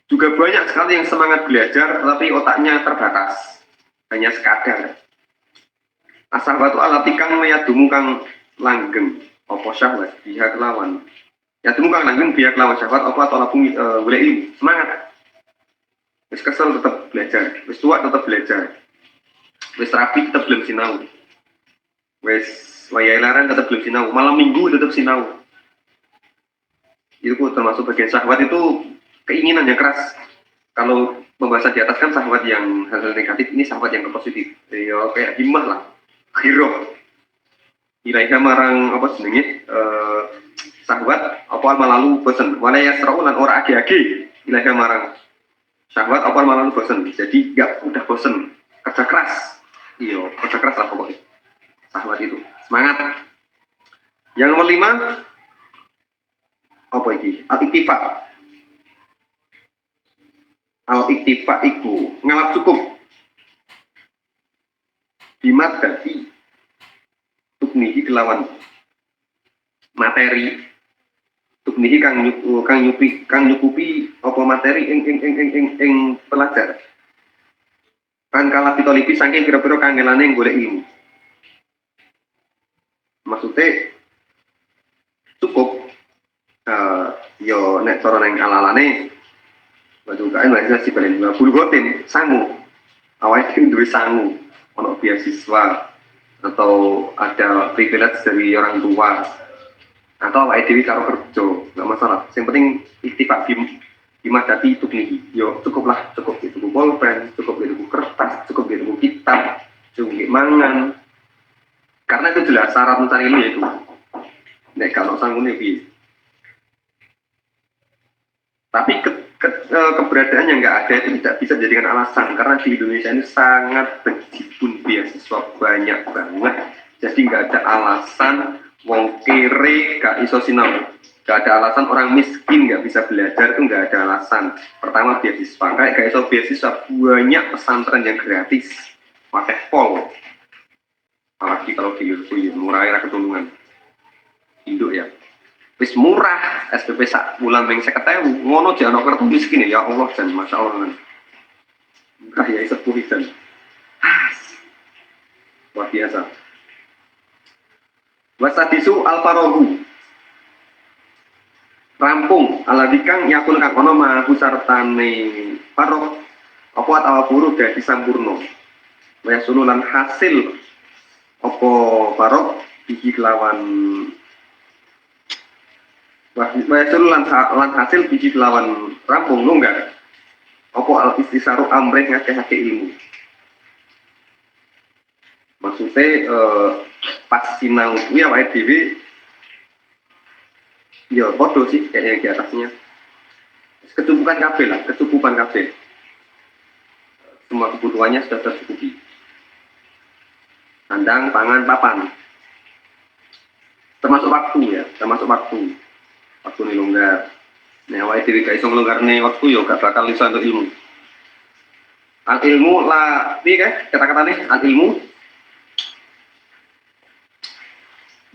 Juga banyak sekali yang semangat belajar tapi otaknya terbatas. Hanya sekadar. Asahwatu alati kang yadumu kang langgeng. Apa syahwat biha kelawan. Yadumu kang langgeng biha kelawan syahwat apa atau labung boleh ilmu. Semangat. Wis kesel tetap belajar, wis tua tetap belajar, wis rapi tetap belum sinau, wis wayai larang tetap belum sinau, malam minggu tetap sinau. Itu termasuk bagian syahwat, itu keinginan yang keras. Kalau pembahasan di atas kan syahwat yang hal negatif, ini syahwat yang positif. Ya kayak himmah lah, khiroh. Ilaiha marang apa sebenarnya syahwat apa malalu bosen, walaya seraulan ora agi-agi ilaiha marang syahwat apa malah bosen, jadi nggak udah bosen, kerja keras, iyo kerja keras lah pokoknya. Syahwat itu semangat. Yang nomor 5 apa ini? Al-iktifa. Al-iktifa iku ngalap cukup. Bimat dadi tuknihi kelawan materi. Tuknihi kang nyukupi apa materi ing pelajar. Kan kalah pitolipi saking kira-kira kangelane golek ilmu. Maksudnya cukup yo nek cara nang alalane baju kain wis dibalen 20 gotin sangu. Awake dhewe duwe sangu, ono beasiswa atau ada privilege dari orang tua atau awake dhewe karo kerja, nggak masalah. Yang penting iktifak bimadati itu nih, yo cukuplah, cukup itu pulpen, cukup itu kertas, cukup itu kitab, cukup mangan. Karena itu jelas syarat mencari ilmu yaitu. Nek kalau sanggup nih, tapi keberadaan yang nggak ada itu tidak bisa dijadikan alasan, karena di Indonesia ini sangat berjibun beasiswa banyak banget, jadi nggak ada alasan wong kere gak iso sinau, gak ada alasan orang miskin gak bisa belajar, itu nggak ada alasan. Pertama beasiswa, kayak gak iso beasiswa banyak pesantren yang gratis pakai pol, apalagi kalau di murah era ketulungan induk ya. Wis murah SPP sak bulan ping 50.000 ngono aja ana kertu miskin ya Allah, dan Masya Allah murah ya sepuh dan luar biasa. Wasadisu alfarohu rampung aladikang yakun kang ono mahu sartane farok apa atawa buru dadi sampurno waya sululan hasil apa farok biji kelawan lan hasil biji kelawan rampung longgar apa al istisaru amrek ngakeh-akeh ilmu. Maksudnya pas sinau kuwi awake dhewe ya podo sih kayak yang di atasnya. Kecukupan kabeh lah, kecukupan kabeh. Semua kebutuhannya sudah tercukupi. Sandang, pangan, papan. Termasuk waktu ya, termasuk waktu. Waktu ini longgar. Nah, awake dhewe gak iso nglonggarne waktu yo gak bakal iso untuk ilmu. Al ilmu lah, piye kan kata-katane al ilmu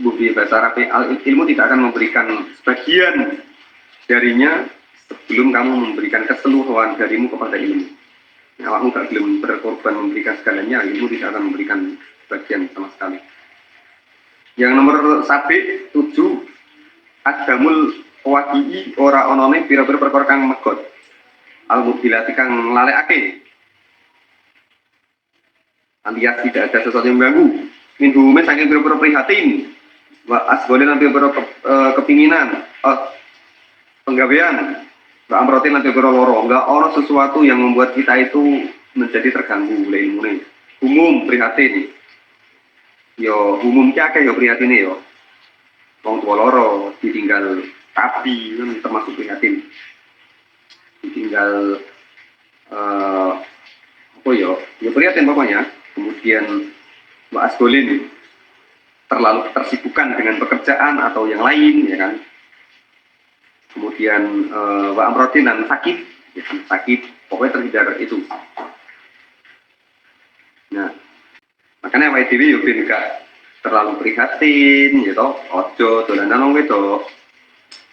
bukti bahasa Arab, ilmu tidak akan memberikan sebagian darinya sebelum kamu memberikan keseluruhan darimu kepada ilmu. Nah, kamu gak belum berkorban memberikan segalanya, ilmu tidak akan memberikan sebagian sama sekali. Yang nomor 7 adamul waji'i ora onone pira-pira perkara kang megot al-mubilati kang lalekake, alias tidak ada sesuatu yang mengganggu min hukumin saking pira-pira prihatin wa asbolin nanti kepinginan penggawean wa amrotin nanti loro, enggak ono sesuatu yang membuat kita itu menjadi terganggu oleh ilmu. Umum prihatin yo umum akeh yo prihatin yo wong tua loro ditinggal tapi kan termasuk prihatin, ditinggal apa ya prihatin pokoknya. Kemudian Mbak Asgolin terlalu tersibukkan dengan pekerjaan atau yang lain, ya kan. Kemudian Mbak Amrodin sakit, ya kan, sakit, pokoknya terhindar itu. Nah, makanya awake dhewe yo ben gak terlalu prihatin, ya toh. Ojo dolanan wong wedok,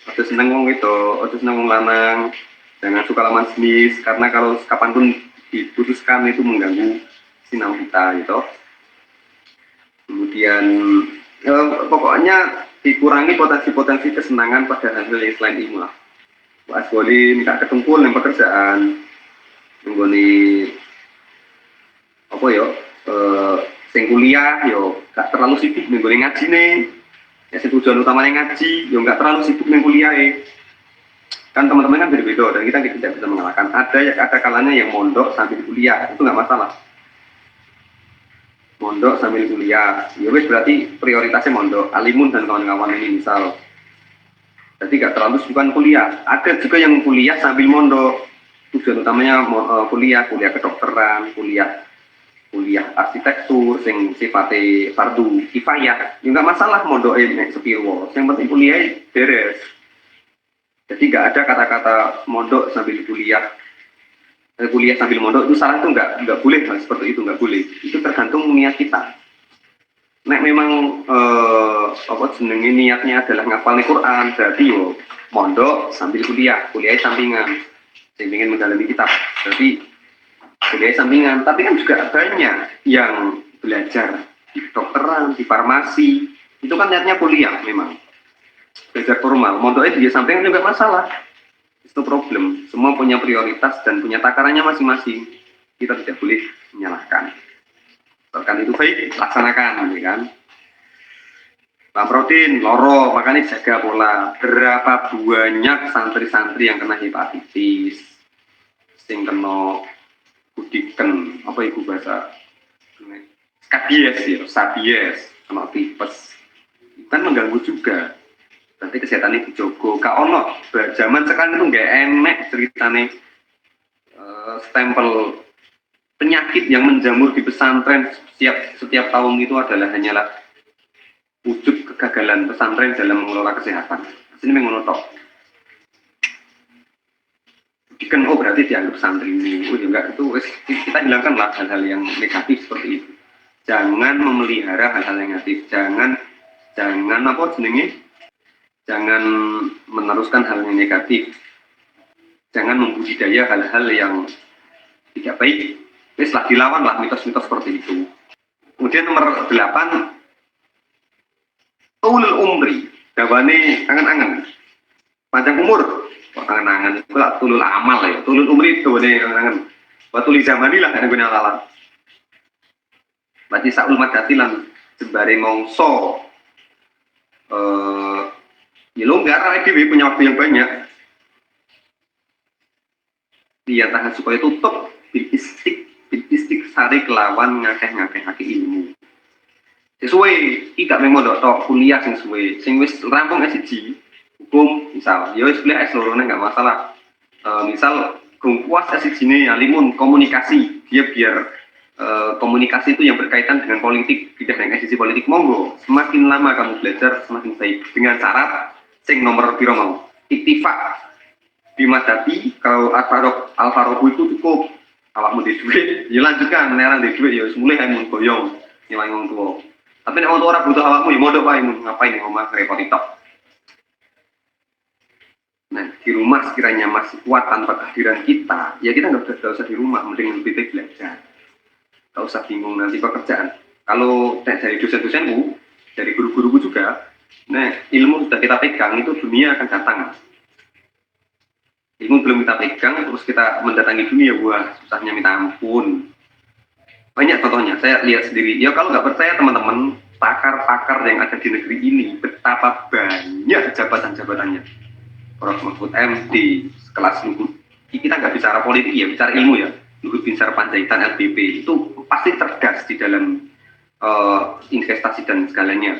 ojo seneng wong wedok, ojo seneng wong lanang, jangan suka lawan jenis, karena kalau kapanpun diputuskan itu mengganggu sinau kita, gitu. Kemudian pokoknya dikurangi potensi-potensi kesenangan pada hal-hal yang selain ilmu lah. Pak Asgolin gak ketempul yang pekerjaan, menggoni apa ya, sing kuliah yo gak terlalu sibuk menggoni ngaji nih. Ya tujuan utamanya ngaji, yo gak terlalu sibuk dengan kuliah kan teman-teman kan berbeda dan kita tidak bisa mengalahkan. Ada kalanya yang mondok sambil kuliah, itu nggak masalah. Mondok sambil kuliah, ya wes berarti prioritasnya mondok, alimun dan kawan-kawan ini misal. Jadi gak terlalu suka kuliah. Ada juga yang kuliah sambil mondok, tujuan utamanya kuliah kedokteran, kuliah arsitektur, sing sifatnya fardu kifayah. Ya nggak masalah mondok sepiro, yang penting kuliah beres. Jadi nggak ada kata-kata mondok sambil kuliah sambil mondok itu salah, itu nggak boleh, hal seperti itu nggak boleh. Itu tergantung niat kita. Nek memang apa jenenge niatnya adalah ngapal Quran, berarti yo mondok sambil kuliah sampingan, saya ingin mendalami kitab, berarti kuliah sampingan. Tapi kan juga banyak yang belajar di kedokteran, di farmasi, itu kan niatnya kuliah memang. Belajar formal, mondoknya dia sampingan juga masalah. Itu problem. Semua punya prioritas dan punya takarannya masing-masing. Kita tidak boleh menyalahkan. Bahkan itu baik, laksanakan, ya kan. Pak Protein, loro, makanya jaga pola. Berapa banyak santri-santri yang kena hepatitis, sing kena kudiken, apa ibu bahasa? Skabies ya, sabies, kena tipes. Kan mengganggu juga. Berarti kesehatan ini dijogo. Kak ono, zaman sekarang itu nggak enak ceritanya stempel penyakit yang menjamur di pesantren setiap tahun itu hanyalah wujud kegagalan pesantren dalam mengelola kesehatan. Ini mengonotok. Diken berarti dianggap pesantren ini. Enggak, itu kita hilangkanlah hal-hal yang negatif seperti itu. Jangan memelihara hal-hal yang negatif. Jangan apa jenenge? Jangan meneruskan hal yang negatif. Jangan membudidaya hal-hal yang tidak baik. Setelah dilawan lah mitos-mitos seperti itu. Kemudian nomor 8, tulul umri, dawane angan-angan. Panjang umur, angan-angan itu lah tulul amal ya. Tulul umri itu dawane angan-angan. Watuli zamani lah kan guna lalat. Berarti saul madati lan jembare mongso ya longgar, IDW punya waktu yang banyak. Dia tahan supaya tutup bil istik sari kelawan ngakeh ilmu. Sesuai, tidak memodok tok kuliah sing suwe, sing wis rampung S1 hukum misal, ya wis kuliah S2 nggak masalah. Misal puas S1 ini alimun komunikasi, dia biar komunikasi itu yang berkaitan dengan politik, tidak dengan sisi politik, monggo. Semakin lama kamu belajar semakin baik, dengan syarat sing nomor piro mau iktifak bimadati. Kalau alfaroku itu cukup awakmu di duit, ya lanjutkan menerang di duit, ya mulai amun goyong nyewa wong tua. Tapi nek wong tua ora butuh awakmu, ya modok wae mun ngapain ning omah repot tok. Nah, di rumah sekiranya masih kuat tanpa kehadiran kita, ya kita nggak usah di rumah, mending lebih baik belajar. Nggak usah bingung nanti pekerjaan. Kalau dari dosen-dosenku, dari guru-guruku juga, nah ilmu sudah kita pegang, itu dunia akan datang. Ilmu belum kita pegang, terus kita mendatangi dunia, wah susahnya minta ampun. Banyak contohnya, saya lihat sendiri. Ya kalau nggak percaya teman-teman, pakar-pakar yang ada di negeri ini, betapa banyak jabatan-jabatannya. Prof. Mahfud MD, kelas Luhut. Kita nggak bicara politik ya, bicara ilmu ya. Luhut Binsar Panjaitan LBP, itu pasti cerdas di dalam investasi dan segalanya.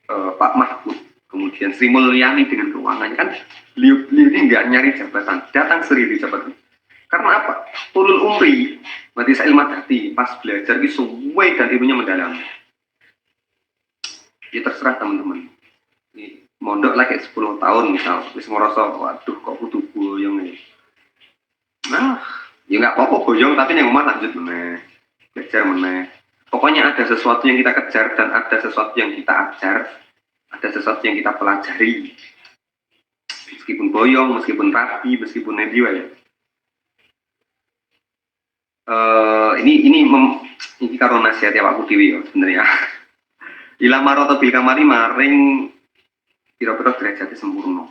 Pak Mahfud, kemudian Sri Mulyani dengan keuangannya kan, beliau ini nggak nyari jabatan, datang sendiri jabatan. Karena apa? Ulul umri, berarti saya ilmadati, pas belajar itu sesuai dan ilmunya mendalam. Ya terserah teman-teman. Mondok lagi 10 tahun misal, wis ngerasa waduh kok kudu boyong nih. Nah, ya nggak apa-apa boyong, tapi yang rumah lanjut meneh, belajar meneh. Pokoknya ada sesuatu yang kita kejar dan ada sesuatu yang kita ajar, ada sesuatu yang kita pelajari. Meskipun boyong, meskipun rapi, meskipun mediwa ya. Ini karo nasihat ya Pak Dewi ya sebenarnya. Ila maroto bil kamari maring pira-pira derajate sempurna.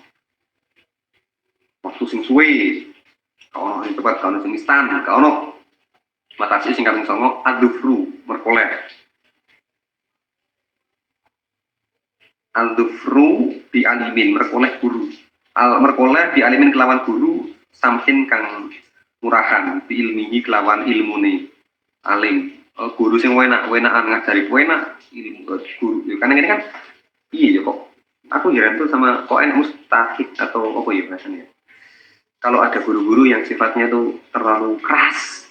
Waktu sing suwe, kalau yang tepat kalau sing instan, kalau matasi sing kaping 9 adufru merkoleh. Adufru di alimin merkoleh guru. Merkoleh di alimin kelawan guru samkin kang murahan di ilmihi kelawan ilmune alim. Guru sing enak-enakan ngajari enak ilmu guru. Karena ini kan iya ya kok. Aku heran tuh sama kok enak mustahik atau apa ya bahasanya. Kalau ada guru-guru yang sifatnya tuh terlalu keras,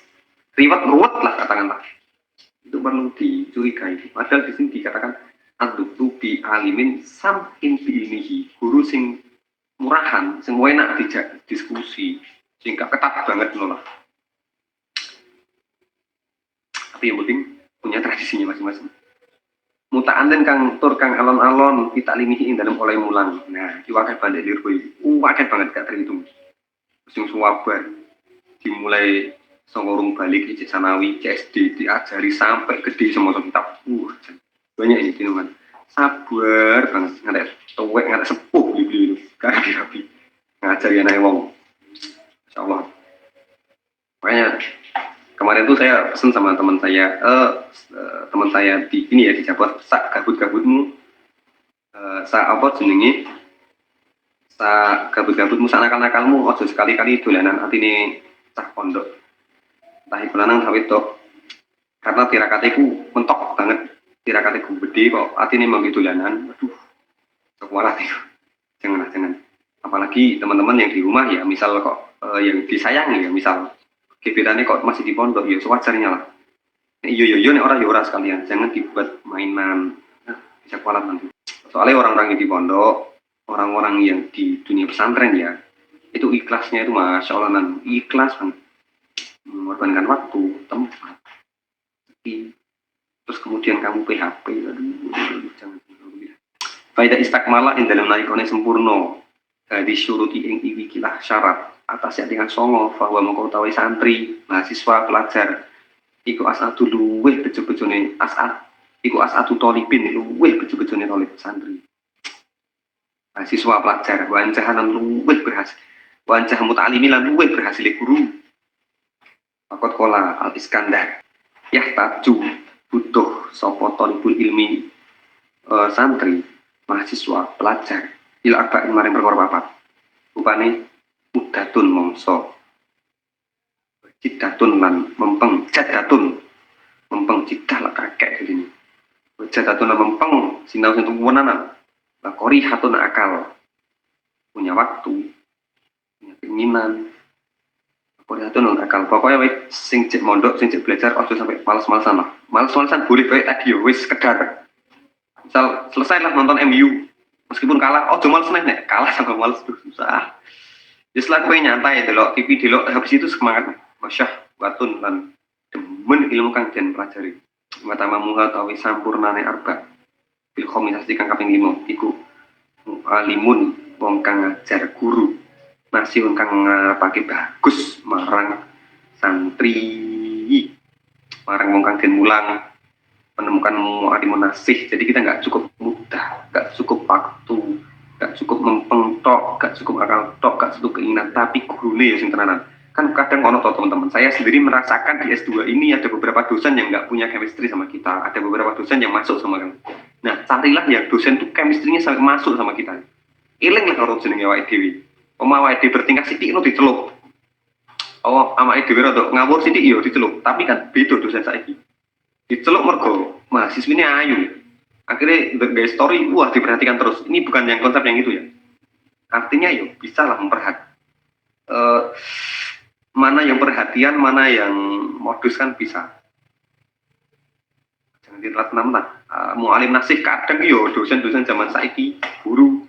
ruwet lah katakanlah, itu perlu dicurigai. Padahal di sini dikatakan aduktu bi alimin samkin bi inihi, guru sing murahan, sing enak dijak diskusi, sing gak ketat banget loh. Tapi yang penting punya tradisinya masing-masing. Mutaan dan kang tur kang alon-alon kita limihi dalam oleh mulang. Nah, diwakil balik lirboy, wakil banget gak terhitung. Sing suwabar dimulai songorung balik ijek sanawi CSD diajari sampai gede semua kitab banyak ini teman sabar banget nggak tuwek nggak sepuh beli karena dirapi ngajari anak wong insyaallah. Makanya kemarin tuh saya pesen sama teman saya di ini ya di Jawa sak gabut-gabutmu apa jenenge gabut-gabutmu sak nakal-nakalmu ojo sekali-kali dolanan atine cah pondok entah iku lanang ta wedok karena tirakateku mentok banget tirakateku gede kok atine mau dolanan aduh sekualat itu jangan apalagi teman-teman yang di rumah ya misal kok yang disayangi ya misal gebetannya kok masih di pondok ya sewajarnya lah iya nek ora ya ora sekalian jangan dibuat mainan bisa kualat nanti soalnya orang-orang yang di pondok orang-orang yang di dunia pesantren ya itu ikhlasnya itu masya Allah ikhlas kan mengorbankan waktu tempat terus kemudian kamu PHP aduh jangan faedah istakmala yang dalam naikone sempurna disuruti ing ikilah syarat atas ya dengan songo bahwa mengkotawai santri mahasiswa pelajar iku asatu luweh bejo-bejone iku asatu tolibin luweh bejo-bejone tolib santri mahasiswa pelajar wancahanan luwih berhasil wancah muta'alimi lan luwih berhasil guru Fakot kola al Iskandar ya taju butuh sopo tolibul ilmi santri mahasiswa pelajar ila arba'in maring perkara papat rupane udatun mongso jidatun lan mempeng jidah lah kakek ini jadatun lan mempeng sinau sing tuwunanan kori hatun akal punya waktu punya keinginan kori hatun akal pokoknya wis sing cek mondok sing cek belajar ojo sampai malas-malasan lah malas-malasan boleh baik tadi wis sekedar misal selesai lah nonton MU meskipun kalah ojo males nek kalah sampai males tuh susah just lah kowe nyantai delok TV delok habis itu semangat masyah watun lan demen ilmu kang den pelajari matama muha tawi sampurnane arba bil khomisasi kang kaping 5 iku alimun wong kang ngajar guru masih kang ngapake bagus marang santri marang wong kang den mulang menemukan mu'alimun nasih jadi kita nggak cukup mudah nggak cukup waktu nggak cukup mempengtok nggak cukup akal tok nggak cukup keinginan tapi gurune ya sing tenanan kan kadang ono toh teman-teman saya sendiri merasakan di S2 ini ada beberapa dosen yang nggak punya chemistry sama kita ada beberapa dosen yang masuk sama kan nah carilah yang dosen tuh chemistry-nya sampai masuk sama kita ilang lah kalau jenenge awake dhewe awake dhewe bertingkah sithik no dicelup awake dhewe rada ngawur sithik yo dicelup tapi kan beda dosen saiki dicelup mergo mahasiswine ayu Akhirnya guys story, wah diperhatikan terus. Ini bukan yang konsep yang itu ya. Artinya yuk bisa lah mana yang perhatian, mana yang modus kan bisa. Jangan ditelat mentah. Mualim nasih kadang yo dosen-dosen zaman saiki guru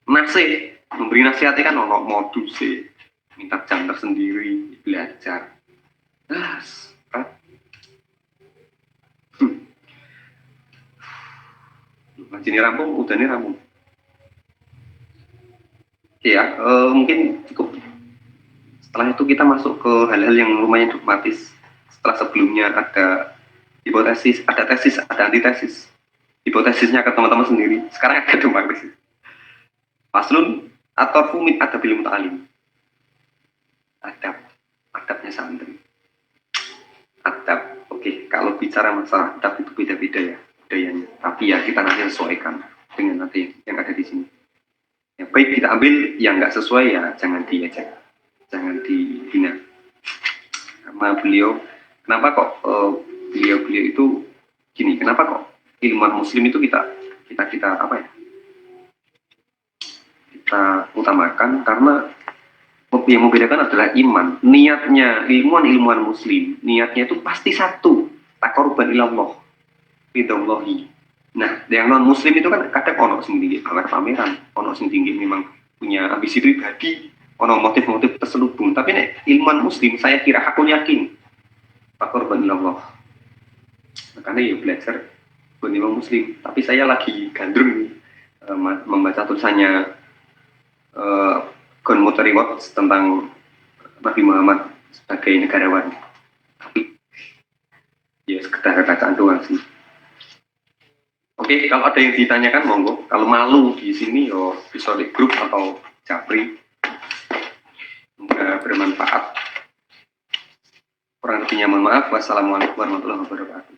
nasih memberi nasihatnya kan ono modus sih, minta jam tersendiri belajar. Ngaji ini rampung, udah nih rampung. Ya, mungkin cukup. Setelah itu kita masuk ke hal-hal yang lumayan dogmatis. Setelah sebelumnya ada hipotesis, ada tesis, ada antitesis. Hipotesisnya ke teman-teman sendiri. Sekarang ada dogmatis. Faslun atau fumit ada bil muta'alim. Adabnya santri. Adab. Oke, kalau bicara masalah adab itu beda-beda ya budayanya. Tapi ya kita nanti sesuaikan dengan nanti yang ada di sini. Yang baik kita ambil, yang nggak sesuai ya jangan diajak, jangan dihina. Karena beliau, kenapa kok beliau itu gini? Kenapa kok ilmuwan Muslim itu kita apa ya? Kita utamakan karena yang membedakan adalah iman. Niatnya ilmuwan Muslim, niatnya itu pasti satu, taqarruban ilallah, ridhallahi. Nah, yang non Muslim itu kan kadang ono sing tinggi pamer-pameran, ono sing tinggi memang punya ambisi pribadi, ono motif-motif terselubung. Tapi nek ilmuwan Muslim, saya kira aku yakin taqarruban ilallah. Makanya ya belajar buat ilmu Muslim. Tapi saya lagi gandrung membaca tulisannya Gon Mutariwat tentang Nabi Muhammad sebagai negarawan. Tapi ya sekedar bacaan doang sih. Oke, kalau ada yang ditanyakan monggo. Kalau malu di sini yo bisa di grup atau japri. Semoga bermanfaat. Kurang lebihnya mohon maaf. Wassalamualaikum warahmatullahi wabarakatuh.